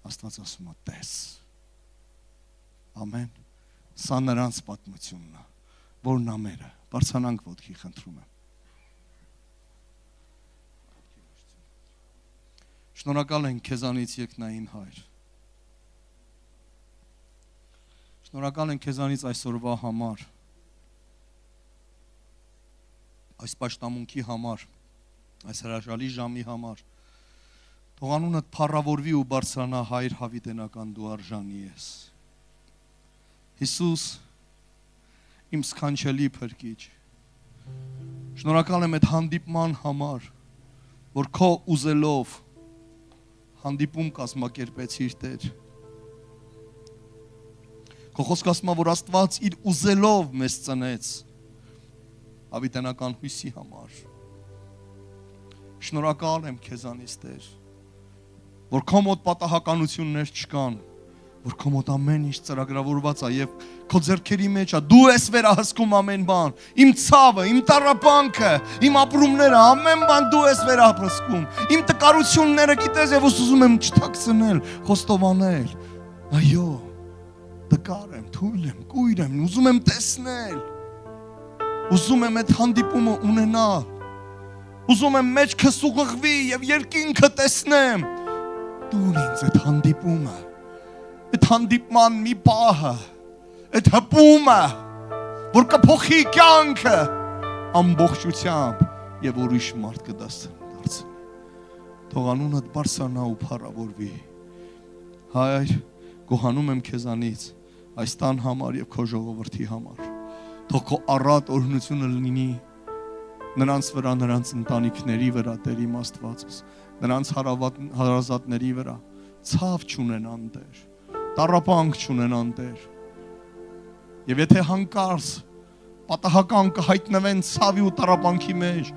Աստված ասում է տես, ամեն, սա նրանց պատմությունն է, որն է մերը, բարձրանանք ոտքի խնդրում եմ, շնորհակալ ենք քեզանից երկնային Հայր, շնորհակալ ենք քեզանից այսօրվա համար, այս պաշտամունքի համար, այս հրաշալի ժամի համար, թող անունդ փառավորվի ու բարձրանա Հայր հավիտենական դու արժանի ես։ Հիսուս, իմ սքանչելի փրկիչ, շնորհակալ եմ այդ հանդիպման համար, որ քո ուզելով հանդիպում կազմակերպեցիր Տեր։ Քո խոսքը ասում է, որ Աստված իր ուզելով մեզ ծնեց հավիտենական հույսի համար։ Շնորհակալ եմ քեզանից Տեր, որ քո մոտ պատահականություններ չկան, որ քո մոտ ամեն ինչ ծրագրավորված է եւ քո ձեռքերի մեջ է, դու ես վերահսկում ամեն բան, իմ ցավը, իմ տառապանքը, իմ ապրումները, ամեն բան դու ես վերահսկում, իմ տկարությունները գիտես եւ ուզում եմ չթաքցնել, խոստովանել, այո, տկար եմ, թույլ եմ, կույր եմ, ուզում եմ տեսնել, ուզում եմ այդ հանդիպումը ունենալ, ուզում եմ մեջքս ուղղվի եւ երկինքը տեսնեմ, տուր ինձ այդ հանդիպումը, այդ հանդիպման մի պահը, այդ հպումը, որ կփոխի կյանքը ամբողջությամբ եւ ուրիշ մարդ կդարձնի։ Թող անունդ բարձրանա ու փառավորվի։ Հայր, գոհանում եմ քեզանից այս տան համար եւ քո ժողովրդի համար։ Թող քո առատ օրհնությունը լինի նրանց վրա, նրանց ընտանիքների վրա, Տեր իմ Աստվածս, նրանց հարազատների վրա, ցավ չունենան, Տեր, տառապանք չունենան, Տեր։ Եվ եթե հանկարծ պատահական կհայտնվեն ցավի ու տառապանքի մեջ,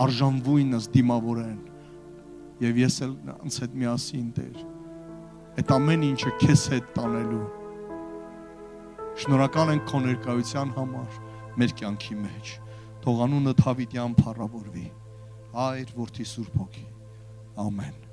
արժանվույնս դիմավորեն, եւ ես էլ նրանց հետ միասին, Տեր, այդ ամեն ինչը քեզ հետ տանելու։ Շնորհակալ ենք քո ներկայության համար մեր կյանքի մեջ։ Թող անունը Դավիթյան փառավորվի։ Հայր, Որդի, Սուրբ Հոգի։ Ամեն։